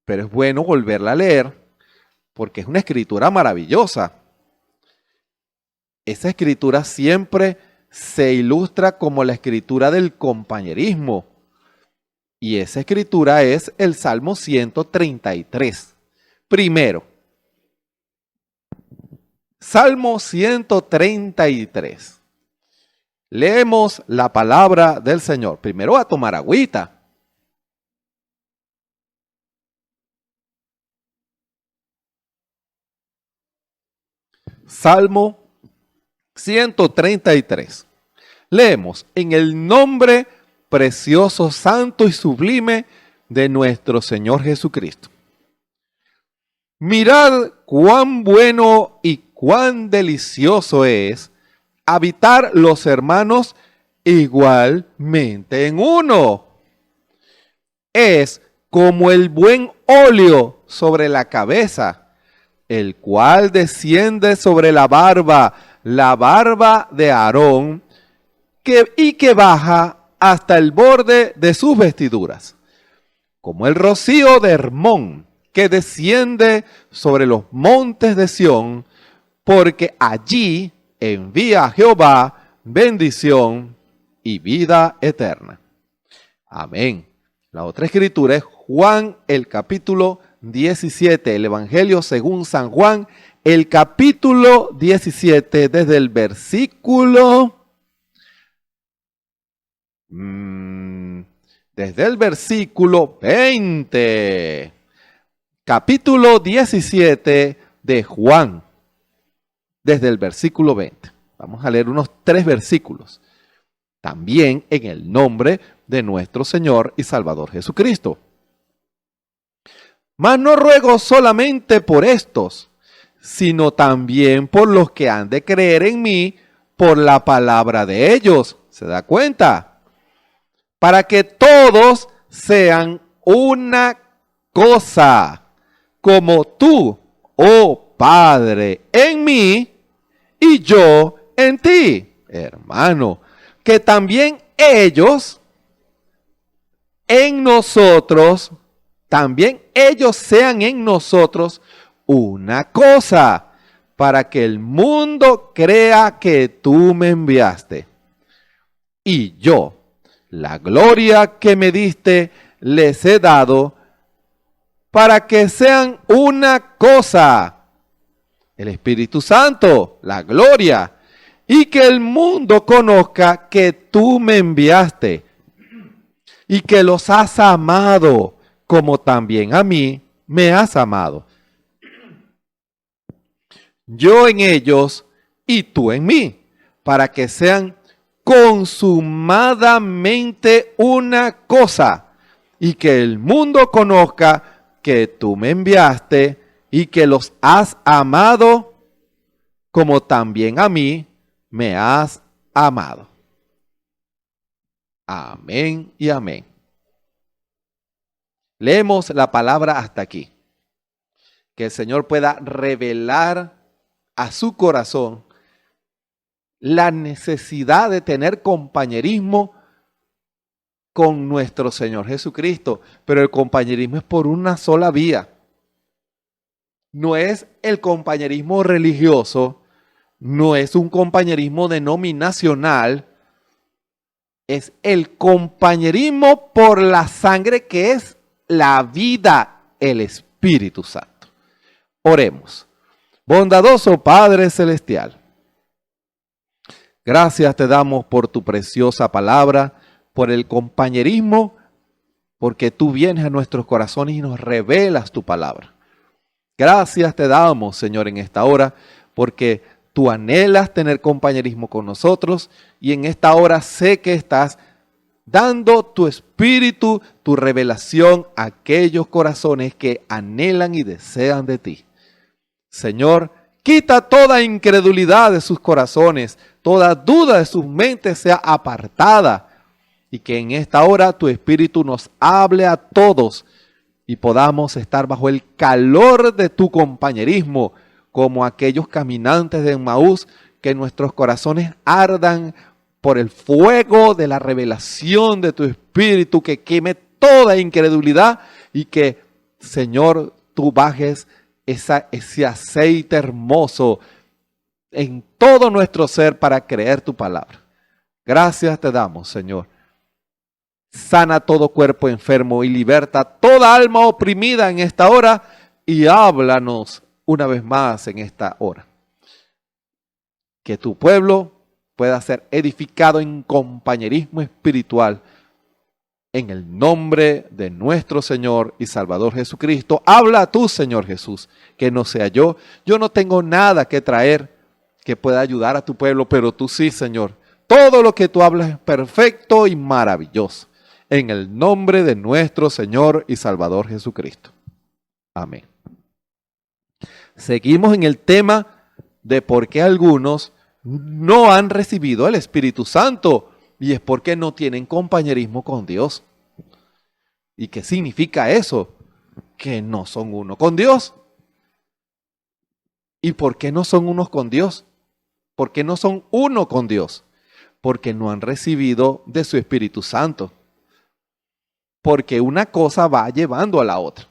pero es bueno volverla a leer porque es una escritura maravillosa. Esa escritura siempre se ilustra como la escritura del compañerismo. Y esa escritura es el Salmo 133. Primero, Salmo 133. Leemos la palabra del Señor. Primero a tomar agüita. Salmo 133. Leemos: en el nombre precioso, santo y sublime de nuestro Señor Jesucristo. Mirad cuán bueno y cuán delicioso es habitar los hermanos igualmente en uno. Es como el buen óleo sobre la cabeza, el cual desciende sobre la barba de Aarón, y que baja hasta el borde de sus vestiduras, como el rocío de Hermón, que desciende sobre los montes de Sión, porque allí envía a Jehová bendición y vida eterna. Amén. La otra escritura es Juan, el capítulo 17, el Evangelio según San Juan, el capítulo 17, desde el versículo 20. Capítulo 17 de Juan, desde el versículo 20. Vamos a leer unos 3 versículos. También en el nombre de nuestro Señor y Salvador Jesucristo. Mas no ruego solamente por estos, sino también por los que han de creer en mí por la palabra de ellos. ¿Se da cuenta? Para que todos sean una cosa, como tú, oh Padre, en mí y yo en ti, hermano, que también ellos en nosotros, también ellos sean en nosotros una cosa, para que el mundo crea que tú me enviaste. Y yo, la gloria que me diste, les he dado, para que sean una cosa, el Espíritu Santo, la gloria, y que el mundo conozca que tú me enviaste y que los has amado como también a mí me has amado. Yo en ellos y tú en mí, para que sean consumadamente una cosa y que el mundo conozca que tú me enviaste y que los has amado como también a mí me has amado. Amén y amén. Leemos la palabra hasta aquí. Que el Señor pueda revelar a su corazón la necesidad de tener compañerismo con nuestro Señor Jesucristo. Pero el compañerismo es por una sola vía. No es el compañerismo religioso, no es un compañerismo denominacional, es el compañerismo por la sangre que es la vida, el Espíritu Santo. Oremos. Bondadoso Padre Celestial, gracias te damos por tu preciosa palabra, por el compañerismo, porque tú vienes a nuestros corazones y nos revelas tu palabra. Gracias te damos, Señor, en esta hora, porque tú anhelas tener compañerismo con nosotros y en esta hora sé que estás dando tu espíritu, tu revelación a aquellos corazones que anhelan y desean de ti. Señor, quita toda incredulidad de sus corazones, toda duda de sus mentes sea apartada y que en esta hora tu espíritu nos hable a todos y podamos estar bajo el calor de tu compañerismo como aquellos caminantes de Emmaús, que nuestros corazones ardan por el fuego de la revelación de tu espíritu, que queme toda incredulidad y que, Señor, tú bajes ese aceite hermoso en todo nuestro ser para creer tu palabra. Gracias te damos, Señor. Sana todo cuerpo enfermo y liberta toda alma oprimida en esta hora y háblanos una vez más en esta hora. Que tu pueblo pueda ser edificado en compañerismo espiritual. En el nombre de nuestro Señor y Salvador Jesucristo, habla tú, Señor Jesús, que no sea yo. Yo no tengo nada que traer que pueda ayudar a tu pueblo, pero tú sí, Señor. Todo lo que tú hablas es perfecto y maravilloso. En el nombre de nuestro Señor y Salvador Jesucristo. Amén. Seguimos en el tema de por qué algunos no han recibido el Espíritu Santo. Y es porque no tienen compañerismo con Dios. ¿Y qué significa eso? Que no son uno con Dios. ¿Y por qué no son unos con Dios? ¿Por qué no son uno con Dios? Porque no han recibido de su Espíritu Santo. Porque una cosa va llevando a la otra.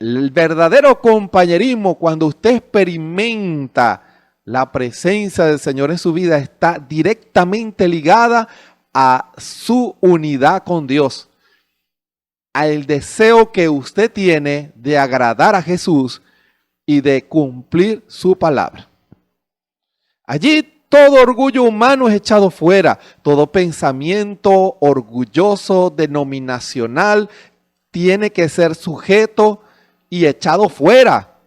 El verdadero compañerismo, cuando usted experimenta la presencia del Señor en su vida, está directamente ligada a su unidad con Dios, al deseo que usted tiene de agradar a Jesús y de cumplir su palabra. Allí todo orgullo humano es echado fuera, todo pensamiento orgulloso, denominacional, tiene que ser sujeto y echado fuera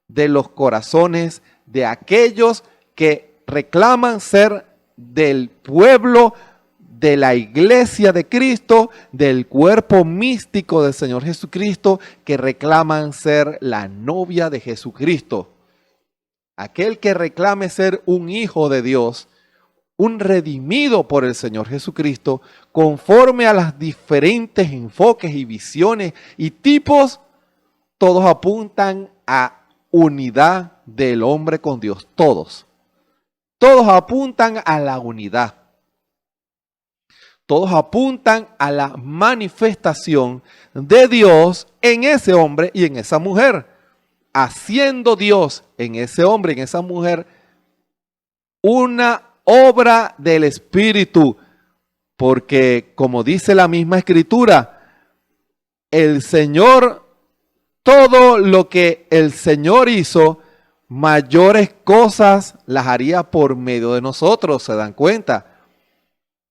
de los corazones de aquellos que reclaman ser del pueblo, de la iglesia de Cristo, del cuerpo místico del Señor Jesucristo, que reclaman ser la novia de Jesucristo. Aquel que reclame ser un hijo de Dios, un redimido por el Señor Jesucristo, conforme a los diferentes enfoques y visiones y tipos, todos apuntan a unidad del hombre con Dios, todos apuntan a la unidad, todos apuntan a la manifestación de Dios en ese hombre y en esa mujer, haciendo Dios en ese hombre y en esa mujer una obra del Espíritu, porque como dice la misma Escritura, el Señor, todo lo que el Señor hizo, mayores cosas las haría por medio de nosotros, ¿se dan cuenta?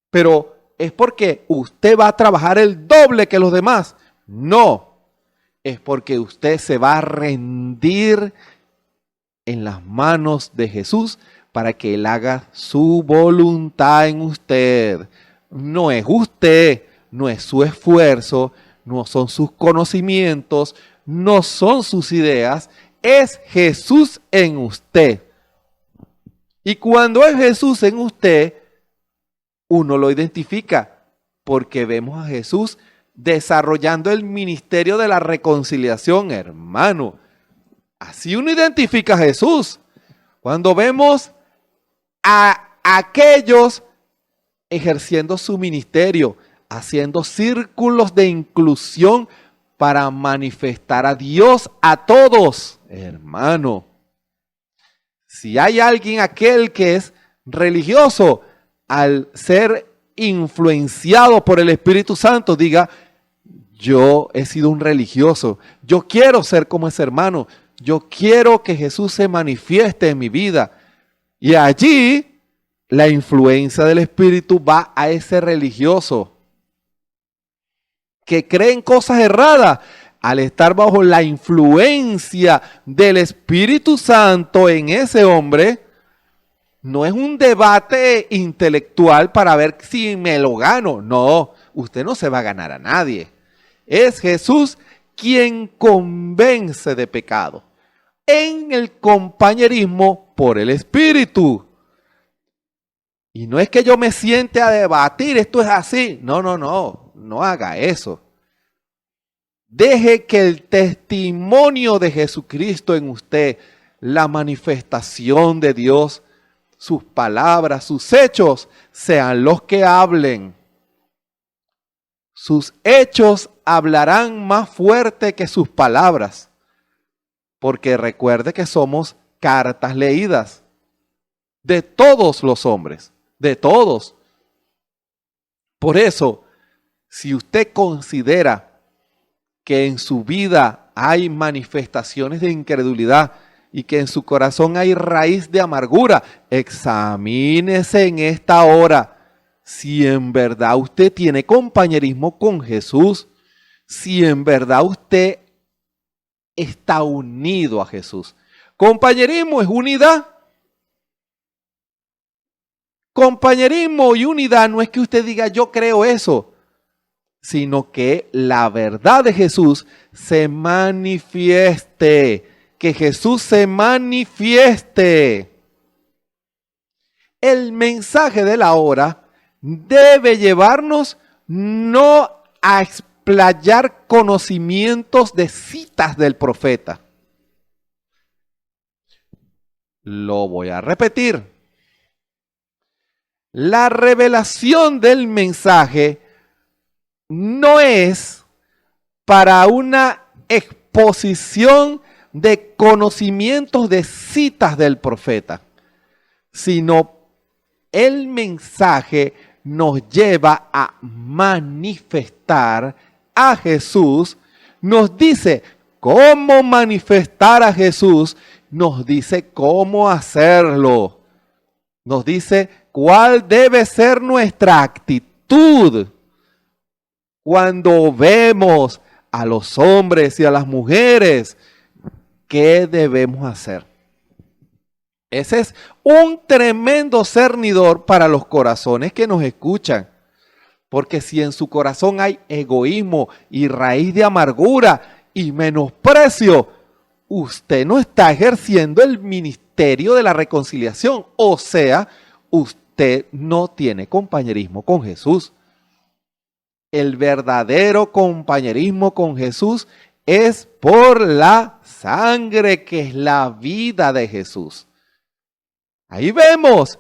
Pero ¿es porque usted va a trabajar el doble que los demás? No, es porque usted se va a rendir en las manos de Jesús para que Él haga su voluntad en usted. No es usted, no es su esfuerzo, no son sus conocimientos, no son sus ideas, es Jesús en usted. Y cuando es Jesús en usted, uno lo identifica porque vemos a Jesús desarrollando el ministerio de la reconciliación, hermano. Así uno identifica a Jesús. Cuando vemos a aquellos ejerciendo su ministerio, haciendo círculos de inclusión para manifestar a Dios a todos, hermano. Si hay alguien, aquel que es religioso, al ser influenciado por el Espíritu Santo, diga, yo he sido un religioso, yo quiero ser como ese hermano, yo quiero que Jesús se manifieste en mi vida. Y allí la influencia del Espíritu va a ese religioso que cree en cosas erradas. al estar bajo la influencia del Espíritu Santo en ese hombre, no es un debate intelectual para ver si me lo gano. No, usted no se va a ganar a nadie. Es Jesús quien convence de pecado en el compañerismo por el Espíritu. Y no es que yo me siente a debatir, esto es así. No, no haga eso. Deje que el testimonio de Jesucristo en usted, la manifestación de Dios, sus palabras, sus hechos, sean los que hablen. Sus hechos hablarán más fuerte que sus palabras, porque recuerde que somos cartas leídas de todos los hombres, de todos. Por eso, si usted considera que en su vida hay manifestaciones de incredulidad y que en su corazón hay raíz de amargura, examínese en esta hora si en verdad usted tiene compañerismo con Jesús, si en verdad usted está unido a Jesús. Compañerismo es unidad. Compañerismo y unidad no es que usted diga yo creo eso, sino que la verdad de Jesús se manifieste, que Jesús se manifieste. El mensaje de la hora debe llevarnos no a explayar conocimientos de citas del profeta. Lo voy a repetir. La revelación del mensaje no es para una exposición de conocimientos de citas del profeta, sino el mensaje nos lleva a manifestar a Jesús, nos dice cómo manifestar a Jesús, nos dice cómo hacerlo, nos dice cuál debe ser nuestra actitud cuando vemos a los hombres y a las mujeres. ¿Qué debemos hacer? Ese es un tremendo cernidor para los corazones que nos escuchan. Porque si en su corazón hay egoísmo y raíz de amargura y menosprecio, usted no está ejerciendo el ministerio de la reconciliación. O sea, usted no tiene compañerismo con Jesús. El verdadero compañerismo con Jesús es por la sangre, que es la vida de Jesús. Ahí vemos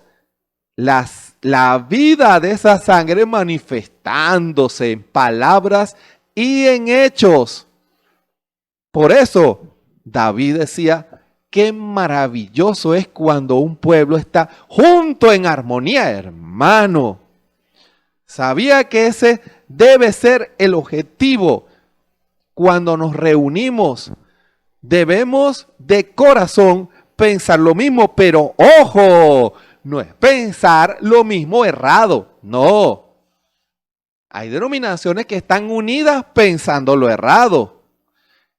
la vida de esa sangre manifestándose en palabras y en hechos. Por eso David decía, qué maravilloso es cuando un pueblo está junto en armonía, hermano. Sabía que ese debe ser el objetivo. Cuando nos reunimos, debemos de corazón pensar lo mismo, pero ojo, no es pensar lo mismo errado, no. Hay denominaciones que están unidas pensando lo errado,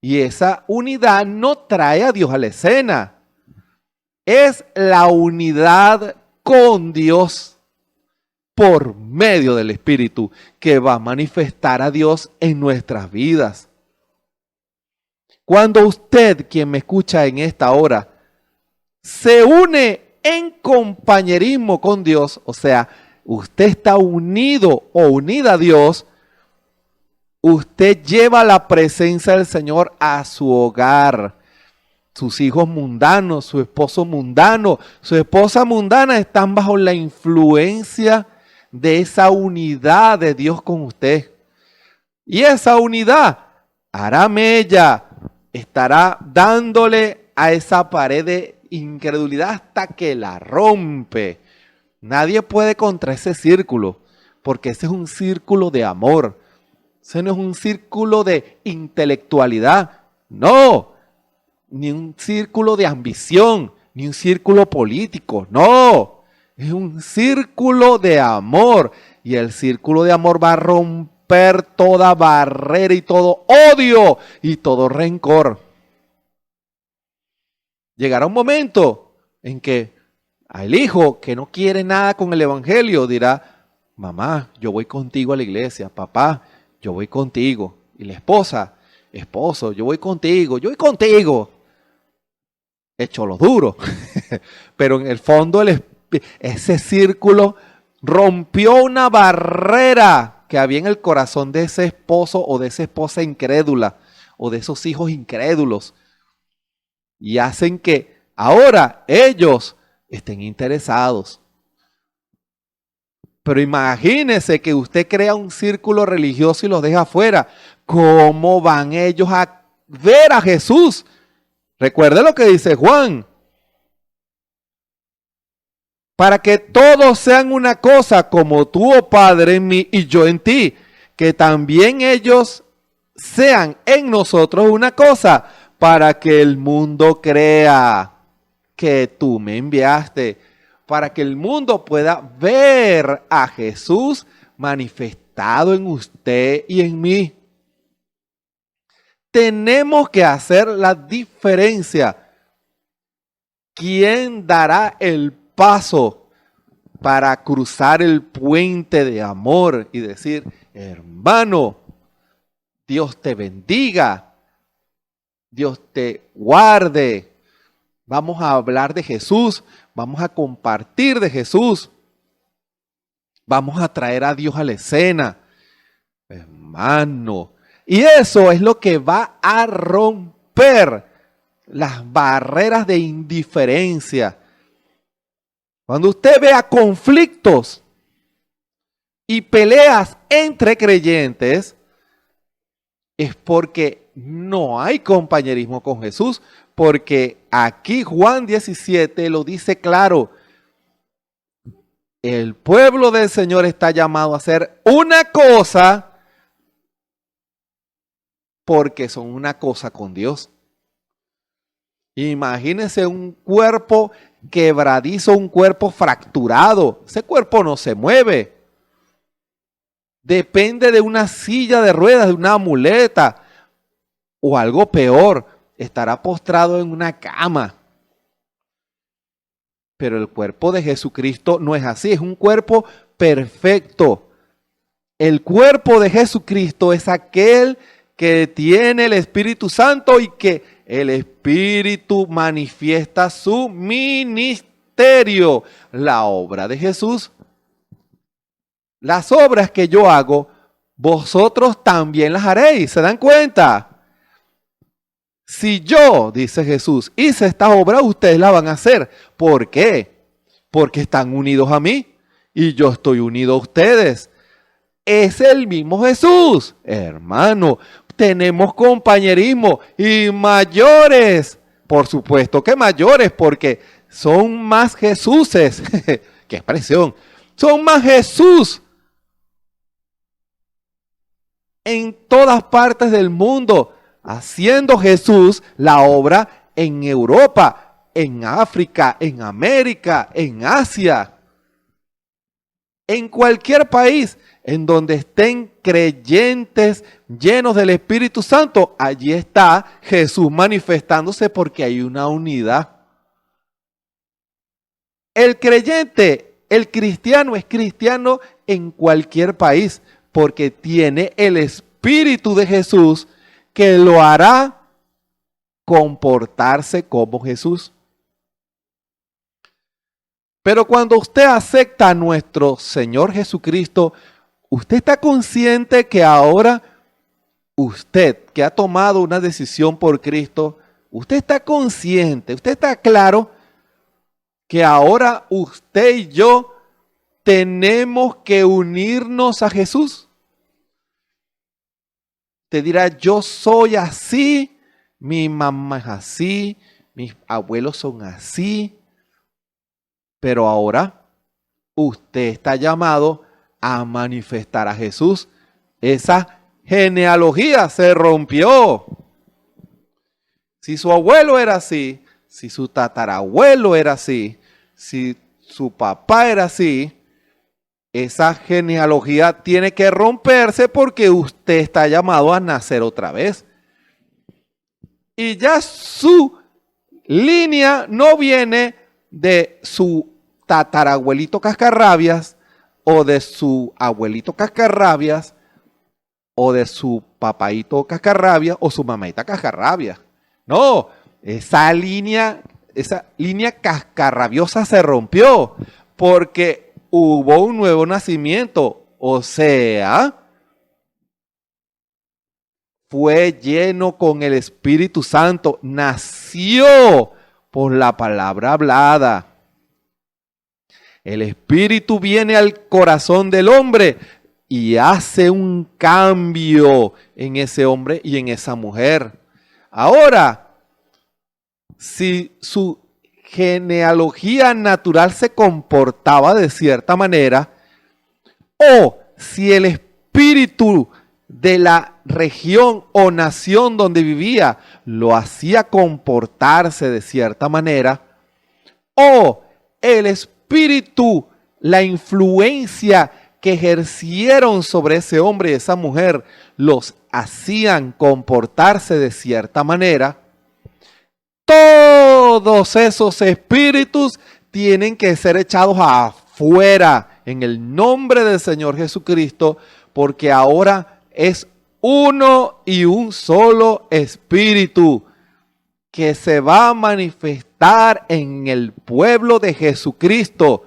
y esa unidad no trae a Dios a la escena. Es la unidad con Dios por medio del Espíritu que va a manifestar a Dios en nuestras vidas. Cuando usted, quien me escucha en esta hora, se une en compañerismo con Dios, o sea, usted está unido o unida a Dios, usted lleva la presencia del Señor a su hogar. Sus hijos mundanos, su esposo mundano, su esposa mundana están bajo la influencia de esa unidad de Dios con usted. Y esa unidad hará mella, estará dándole a esa pared de incredulidad hasta que la rompe. Nadie puede contra ese círculo, porque ese es un círculo de amor. Ese no es un círculo de intelectualidad, no, ni un círculo de ambición, ni un círculo político, no. Es un círculo de amor, y el círculo de amor va a romper romper toda barrera y todo odio y todo rencor. Llegará un momento en que al hijo que no quiere nada con el evangelio dirá: mamá, yo voy contigo a la iglesia. Papá, yo voy contigo. Y la esposa: esposo, yo voy contigo. Hecho lo duro. Pero en el fondo ese círculo rompió una barrera que había en el corazón de ese esposo o de esa esposa incrédula o de esos hijos incrédulos. Y hacen que ahora ellos estén interesados. Pero imagínese que usted crea un círculo religioso y los deja afuera. ¿Cómo van ellos a ver a Jesús? Recuerde lo que dice Juan. Para que todos sean una cosa, como tú, oh Padre, en mí y yo en ti. Que también ellos sean en nosotros una cosa, para que el mundo crea que tú me enviaste. Para que el mundo pueda ver a Jesús manifestado en usted y en mí. Tenemos que hacer la diferencia. ¿Quién dará el paso para cruzar el puente de amor y decir: hermano, Dios te bendiga, Dios te guarde, vamos a hablar de Jesús, vamos a compartir de Jesús, vamos a traer a Dios a la escena, hermano? Y eso es lo que va a romper las barreras de indiferencia. Cuando usted vea conflictos y peleas entre creyentes, es porque no hay compañerismo con Jesús, porque aquí Juan 17 lo dice claro. El pueblo del Señor está llamado a hacer una cosa porque son una cosa con Dios. Imagínense un cuerpo quebradizo, un cuerpo fracturado. Ese cuerpo no se mueve. Depende de una silla de ruedas, de una muleta o algo peor. Estará postrado en una cama. Pero el cuerpo de Jesucristo no es así. Es un cuerpo perfecto. El cuerpo de Jesucristo es aquel que tiene el Espíritu Santo y que el Espíritu manifiesta su ministerio, la obra de Jesús. Las obras que yo hago, vosotros también las haréis. ¿Se dan cuenta? Si yo, dice Jesús, hice esta obra, ustedes la van a hacer. ¿Por qué? Porque están unidos a mí y yo estoy unido a ustedes. Es el mismo Jesús, hermano. Tenemos compañerismo y mayores. Por supuesto que mayores, porque son más Jesuses. ¡Qué expresión! Son más Jesús en todas partes del mundo, haciendo Jesús la obra en Europa, en África, en América, en Asia, en cualquier país en donde estén creyentes llenos del Espíritu Santo. Allí está Jesús manifestándose porque hay una unidad. El creyente, el cristiano es cristiano en cualquier país porque tiene el Espíritu de Jesús que lo hará comportarse como Jesús. Pero cuando usted acepta a nuestro Señor Jesucristo, usted está consciente que ahora usted que ha tomado una decisión por Cristo, usted está consciente, usted está claro que ahora usted y yo tenemos que unirnos a Jesús. Te dirá: yo soy así, mi mamá es así, mis abuelos son así. Pero ahora usted está llamado a manifestar a Jesús. Esa genealogía se rompió. Si su abuelo era así, si su tatarabuelo era así, si su papá era así, esa genealogía tiene que romperse porque usted está llamado a nacer otra vez. Y ya su línea no viene de su tatarabuelito cascarrabias o de su abuelito cascarrabias o de su papaito cascarrabias o su mamaita cascarrabias. No, esa línea cascarrabiosa se rompió porque hubo un nuevo nacimiento, o sea, fue lleno con el Espíritu Santo, nació por la palabra hablada. El Espíritu viene al corazón del hombre y hace un cambio en ese hombre y en esa mujer. Ahora, si su genealogía natural se comportaba de cierta manera, o si el espíritu de la región o nación donde vivía lo hacía comportarse de cierta manera, o el espíritu, la influencia que ejercieron sobre ese hombre y esa mujer los hacían comportarse de cierta manera, todos esos espíritus tienen que ser echados afuera en el nombre del Señor Jesucristo, porque ahora es uno y un solo espíritu que se va a manifestar en el pueblo de Jesucristo,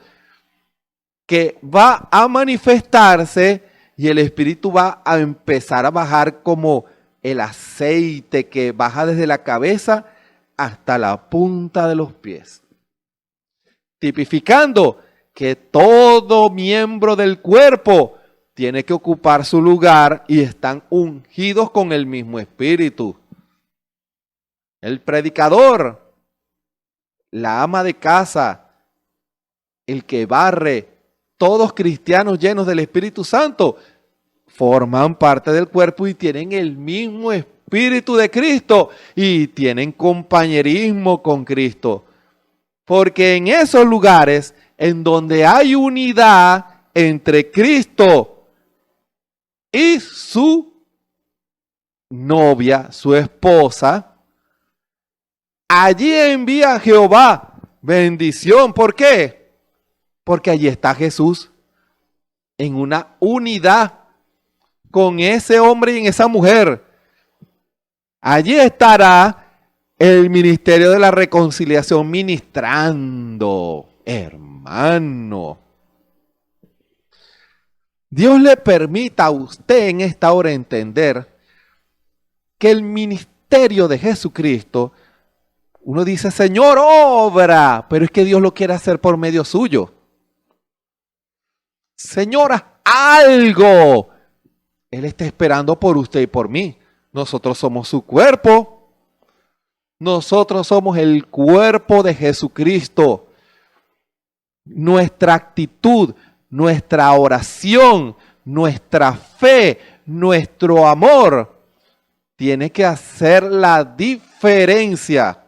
que va a manifestarse y el espíritu va a empezar a bajar como el aceite que baja desde la cabeza hasta la punta de los pies, tipificando que todo miembro del cuerpo tiene que ocupar su lugar y están ungidos con el mismo espíritu. El predicador, la ama de casa, el que barre, todos cristianos llenos del Espíritu Santo, forman parte del cuerpo y tienen el mismo Espíritu de Cristo y tienen compañerismo con Cristo. Porque en esos lugares en donde hay unidad entre Cristo y su novia, su esposa, allí envía Jehová bendición. ¿Por qué? Porque allí está Jesús en una unidad con ese hombre y en esa mujer. Allí estará el ministerio de la reconciliación ministrando, hermano. Dios le permita a usted en esta hora entender que el ministerio de Jesucristo, uno dice, Señor, obra, pero es que Dios lo quiere hacer por medio suyo. Señor, haz algo. Él está esperando por usted y por mí. Nosotros somos su cuerpo. Nosotros somos el cuerpo de Jesucristo. Nuestra actitud, nuestra oración, nuestra fe, nuestro amor tiene que hacer la diferencia.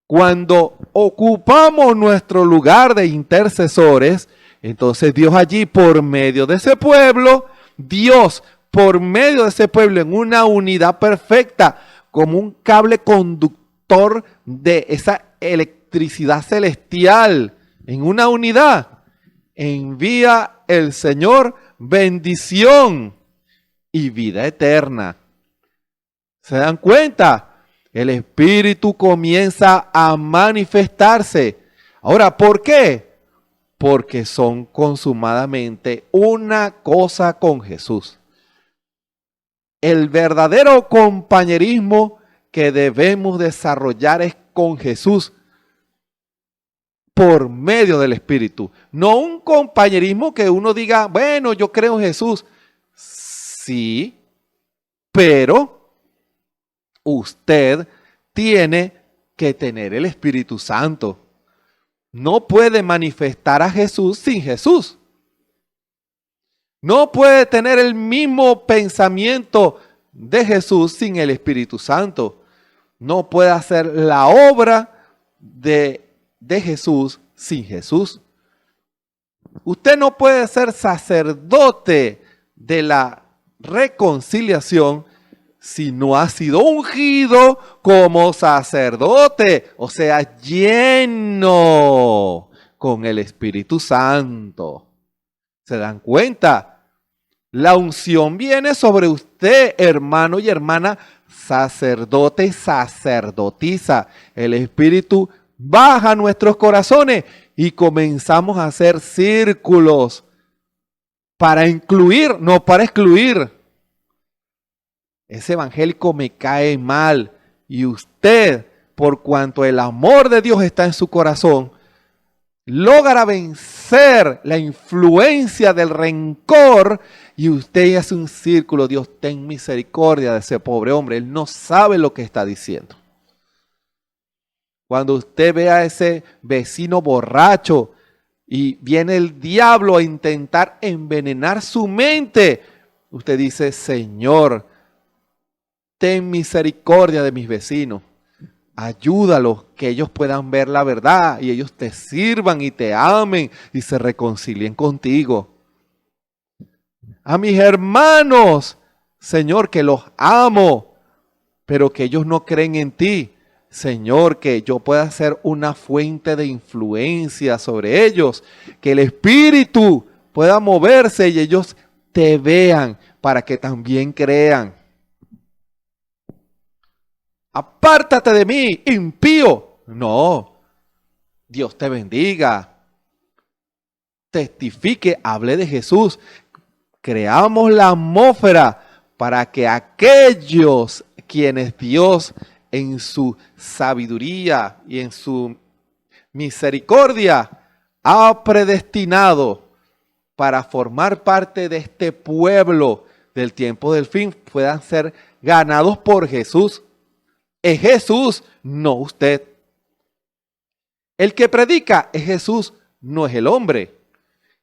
Cuando ocupamos nuestro lugar de intercesores, entonces Dios allí por medio de ese pueblo, Dios por medio de ese pueblo en una unidad perfecta, como un cable conductor de esa electricidad celestial, en una unidad, envía el Señor bendición y vida eterna. ¿Se dan cuenta? El Espíritu comienza a manifestarse. Ahora, ¿por qué? Porque son consumadamente una cosa con Jesús. El verdadero compañerismo que debemos desarrollar es con Jesús por medio del Espíritu. No un compañerismo que uno diga, bueno, yo creo en Jesús. Sí, pero usted tiene que tener el Espíritu Santo. No puede manifestar a Jesús sin Jesús. No puede tener el mismo pensamiento de Jesús sin el Espíritu Santo. No puede hacer la obra de Jesús sin Jesús. Usted no puede ser sacerdote de la reconciliación si no ha sido ungido como sacerdote, o sea, lleno con el Espíritu Santo. ¿Se dan cuenta? La unción viene sobre usted, hermano y hermana, sacerdote y sacerdotisa. El Espíritu baja a nuestros corazones y comenzamos a hacer círculos para incluir, no para excluir. Ese evangélico me cae mal y usted, por cuanto el amor de Dios está en su corazón, logra vencer la influencia del rencor y usted hace un círculo. Dios, ten misericordia de ese pobre hombre. Él no sabe lo que está diciendo. Cuando usted ve a ese vecino borracho y viene el diablo a intentar envenenar su mente, usted dice, Señor, ten misericordia de mis vecinos. Ayúdalos, que ellos puedan ver la verdad y ellos te sirvan y te amen y se reconcilien contigo. A mis hermanos, Señor, que los amo, pero que ellos no creen en ti. Señor, que yo pueda ser una fuente de influencia sobre ellos, que el Espíritu pueda moverse y ellos te vean para que también crean. Apártate de mí, impío. No, Dios te bendiga. Testifique, hable de Jesús. Creamos la atmósfera para que aquellos quienes Dios en su sabiduría y en su misericordia ha predestinado para formar parte de este pueblo del tiempo del fin puedan ser ganados por Jesús. Es Jesús, no usted. El que predica es Jesús, no es el hombre.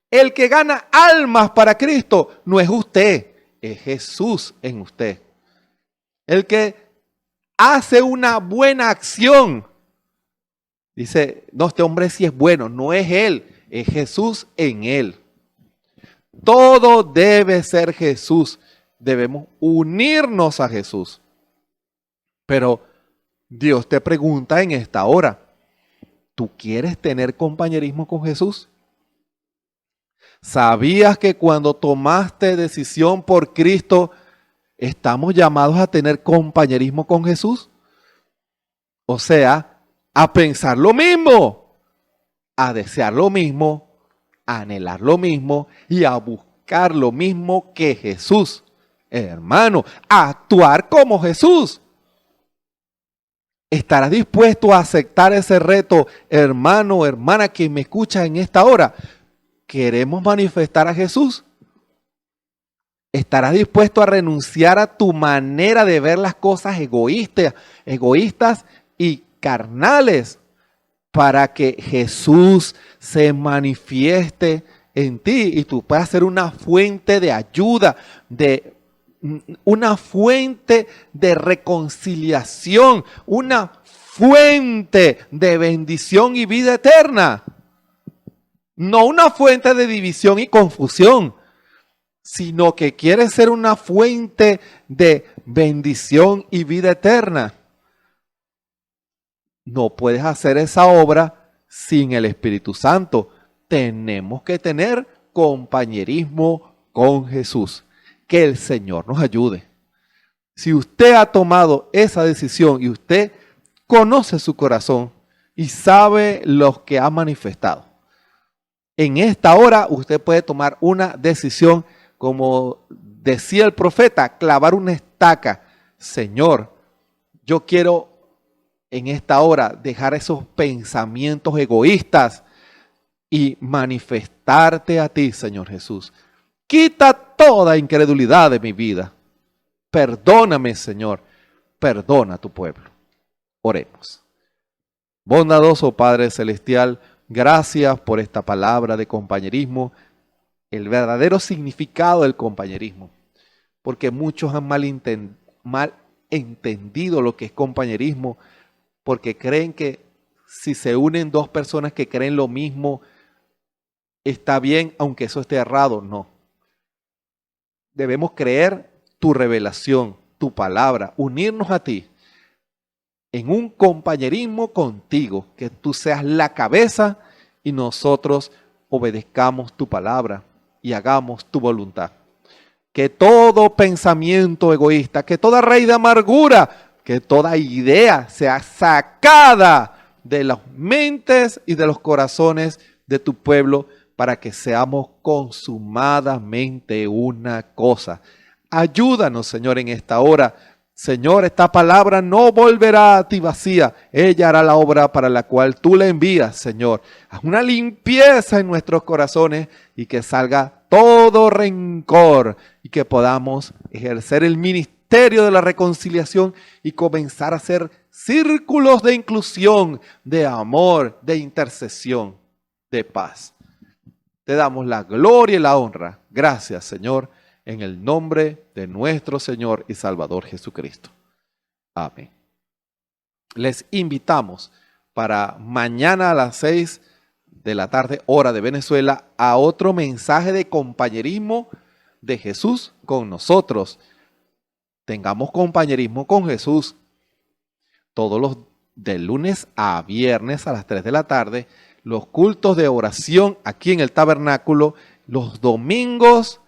El que gana almas para Cristo no es usted, es Jesús en usted. El que hace una buena acción, dice, no, este hombre sí es bueno, no es él, es Jesús en él. Todo debe ser Jesús, debemos unirnos a Jesús. Pero Dios te pregunta en esta hora, ¿tú quieres tener compañerismo con Jesús? ¿Sabías que cuando tomaste decisión por Cristo, estamos llamados a tener compañerismo con Jesús? O sea, a pensar lo mismo, a desear lo mismo, a anhelar lo mismo y a buscar lo mismo que Jesús. Hermano, a actuar como Jesús. ¿Estarás dispuesto a aceptar ese reto, hermano, hermana, que me escucha en esta hora? ¿Queremos manifestar a Jesús? ¿Estarás dispuesto a renunciar a tu manera de ver las cosas egoístas y carnales para que Jesús se manifieste en ti y tú puedas ser una fuente de ayuda, una fuente de reconciliación, una fuente de bendición y vida eterna? No una fuente de división y confusión, sino que quieres ser una fuente de bendición y vida eterna. No puedes hacer esa obra sin el Espíritu Santo. Tenemos que tener compañerismo con Jesús. Que el Señor nos ayude. Si usted ha tomado esa decisión y usted conoce su corazón y sabe lo que ha manifestado, en esta hora usted puede tomar una decisión, como decía el profeta, clavar una estaca. Señor, yo quiero en esta hora dejar esos pensamientos egoístas y manifestarte a ti, Señor Jesús. Quita toda incredulidad de mi vida. Perdóname, Señor. Perdona a tu pueblo. Oremos. Bondadoso Padre Celestial, gracias por esta palabra de compañerismo, el verdadero significado del compañerismo, porque muchos han mal entendido lo que es compañerismo, porque creen que si se unen dos personas que creen lo mismo, está bien aunque eso esté errado. No. Debemos creer tu revelación, tu palabra, unirnos a ti en un compañerismo contigo, que tú seas la cabeza y nosotros obedezcamos tu palabra y hagamos tu voluntad. Que todo pensamiento egoísta, que toda raíz de amargura, que toda idea sea sacada de las mentes y de los corazones de tu pueblo, para que seamos consumadamente una cosa. Ayúdanos, Señor, en esta hora. Señor, esta palabra no volverá a ti vacía. Ella hará la obra para la cual tú la envías, Señor. Haz una limpieza en nuestros corazones y que salga todo rencor y que podamos ejercer el ministerio de la reconciliación y comenzar a hacer círculos de inclusión, de amor, de intercesión, de paz. Te damos la gloria y la honra. Gracias, Señor, en el nombre de nuestro Señor y Salvador Jesucristo. Amén. Les invitamos para mañana a las 6 de la tarde, hora de Venezuela, a otro mensaje de compañerismo de Jesús con nosotros. Tengamos compañerismo con Jesús todos los de lunes a viernes a las 3 de la tarde, los cultos de oración aquí en el tabernáculo, los domingos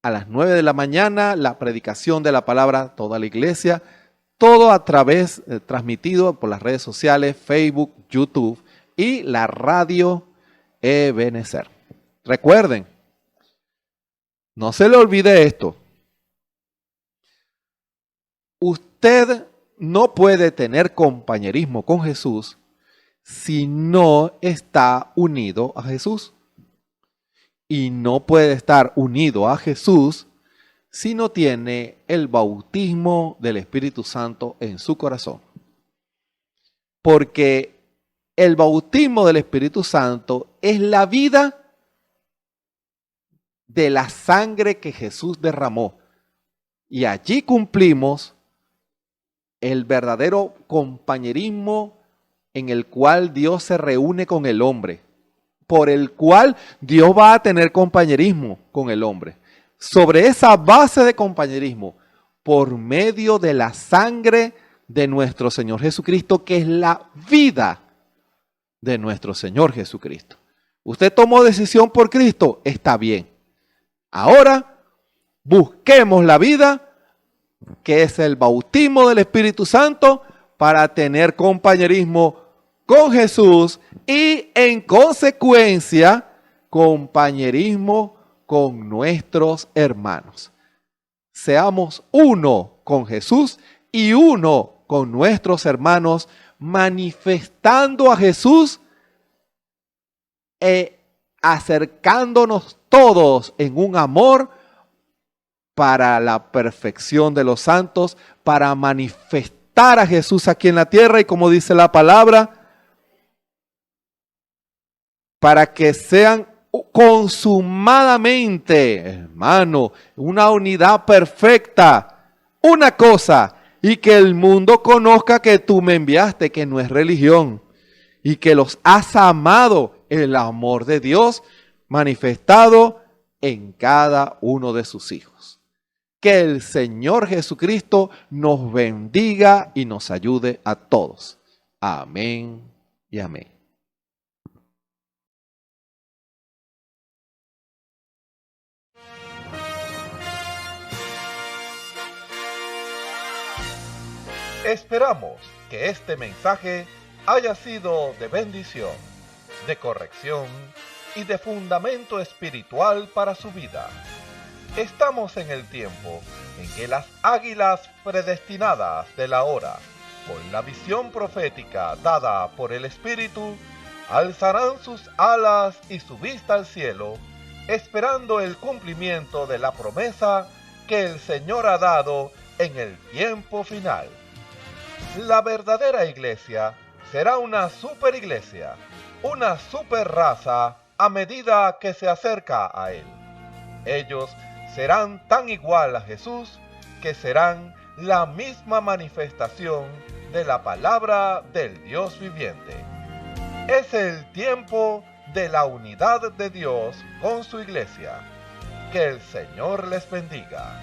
a las 9 de la mañana, la predicación de la palabra, toda la iglesia, todo a través, transmitido por las redes sociales, Facebook, YouTube y la radio Ebenezer. Recuerden, no se le olvide esto. Usted no puede tener compañerismo con Jesús si no está unido a Jesús. Y no puede estar unido a Jesús si no tiene el bautismo del Espíritu Santo en su corazón. Porque el bautismo del Espíritu Santo es la vida de la sangre que Jesús derramó. Y allí cumplimos el verdadero compañerismo en el cual Dios se reúne con el hombre, por el cual Dios va a tener compañerismo con el hombre. Sobre esa base de compañerismo, por medio de la sangre de nuestro Señor Jesucristo, que es la vida de nuestro Señor Jesucristo. Usted tomó decisión por Cristo, está bien. Ahora, busquemos la vida, que es el bautismo del Espíritu Santo, para tener compañerismo con Jesús y en consecuencia compañerismo con nuestros hermanos. Seamos uno con Jesús y uno con nuestros hermanos, manifestando a Jesús e acercándonos todos en un amor para la perfección de los santos, para manifestar a Jesús aquí en la tierra y, como dice la palabra, para que sean consumadamente, hermano, una unidad perfecta, una cosa, y que el mundo conozca que tú me enviaste, que no es religión, y que los has amado, el amor de Dios manifestado en cada uno de sus hijos. Que el Señor Jesucristo nos bendiga y nos ayude a todos. Amén y amén. Esperamos que este mensaje haya sido de bendición, de corrección y de fundamento espiritual para su vida. Estamos en el tiempo en que las águilas predestinadas de la hora, con la visión profética dada por el Espíritu, alzarán sus alas y su vista al cielo, esperando el cumplimiento de la promesa que el Señor ha dado en el tiempo final. La verdadera iglesia será una superiglesia, una superraza a medida que se acerca a Él. Ellos serán tan igual a Jesús que serán la misma manifestación de la palabra del Dios viviente. Es el tiempo de la unidad de Dios con su iglesia. Que el Señor les bendiga.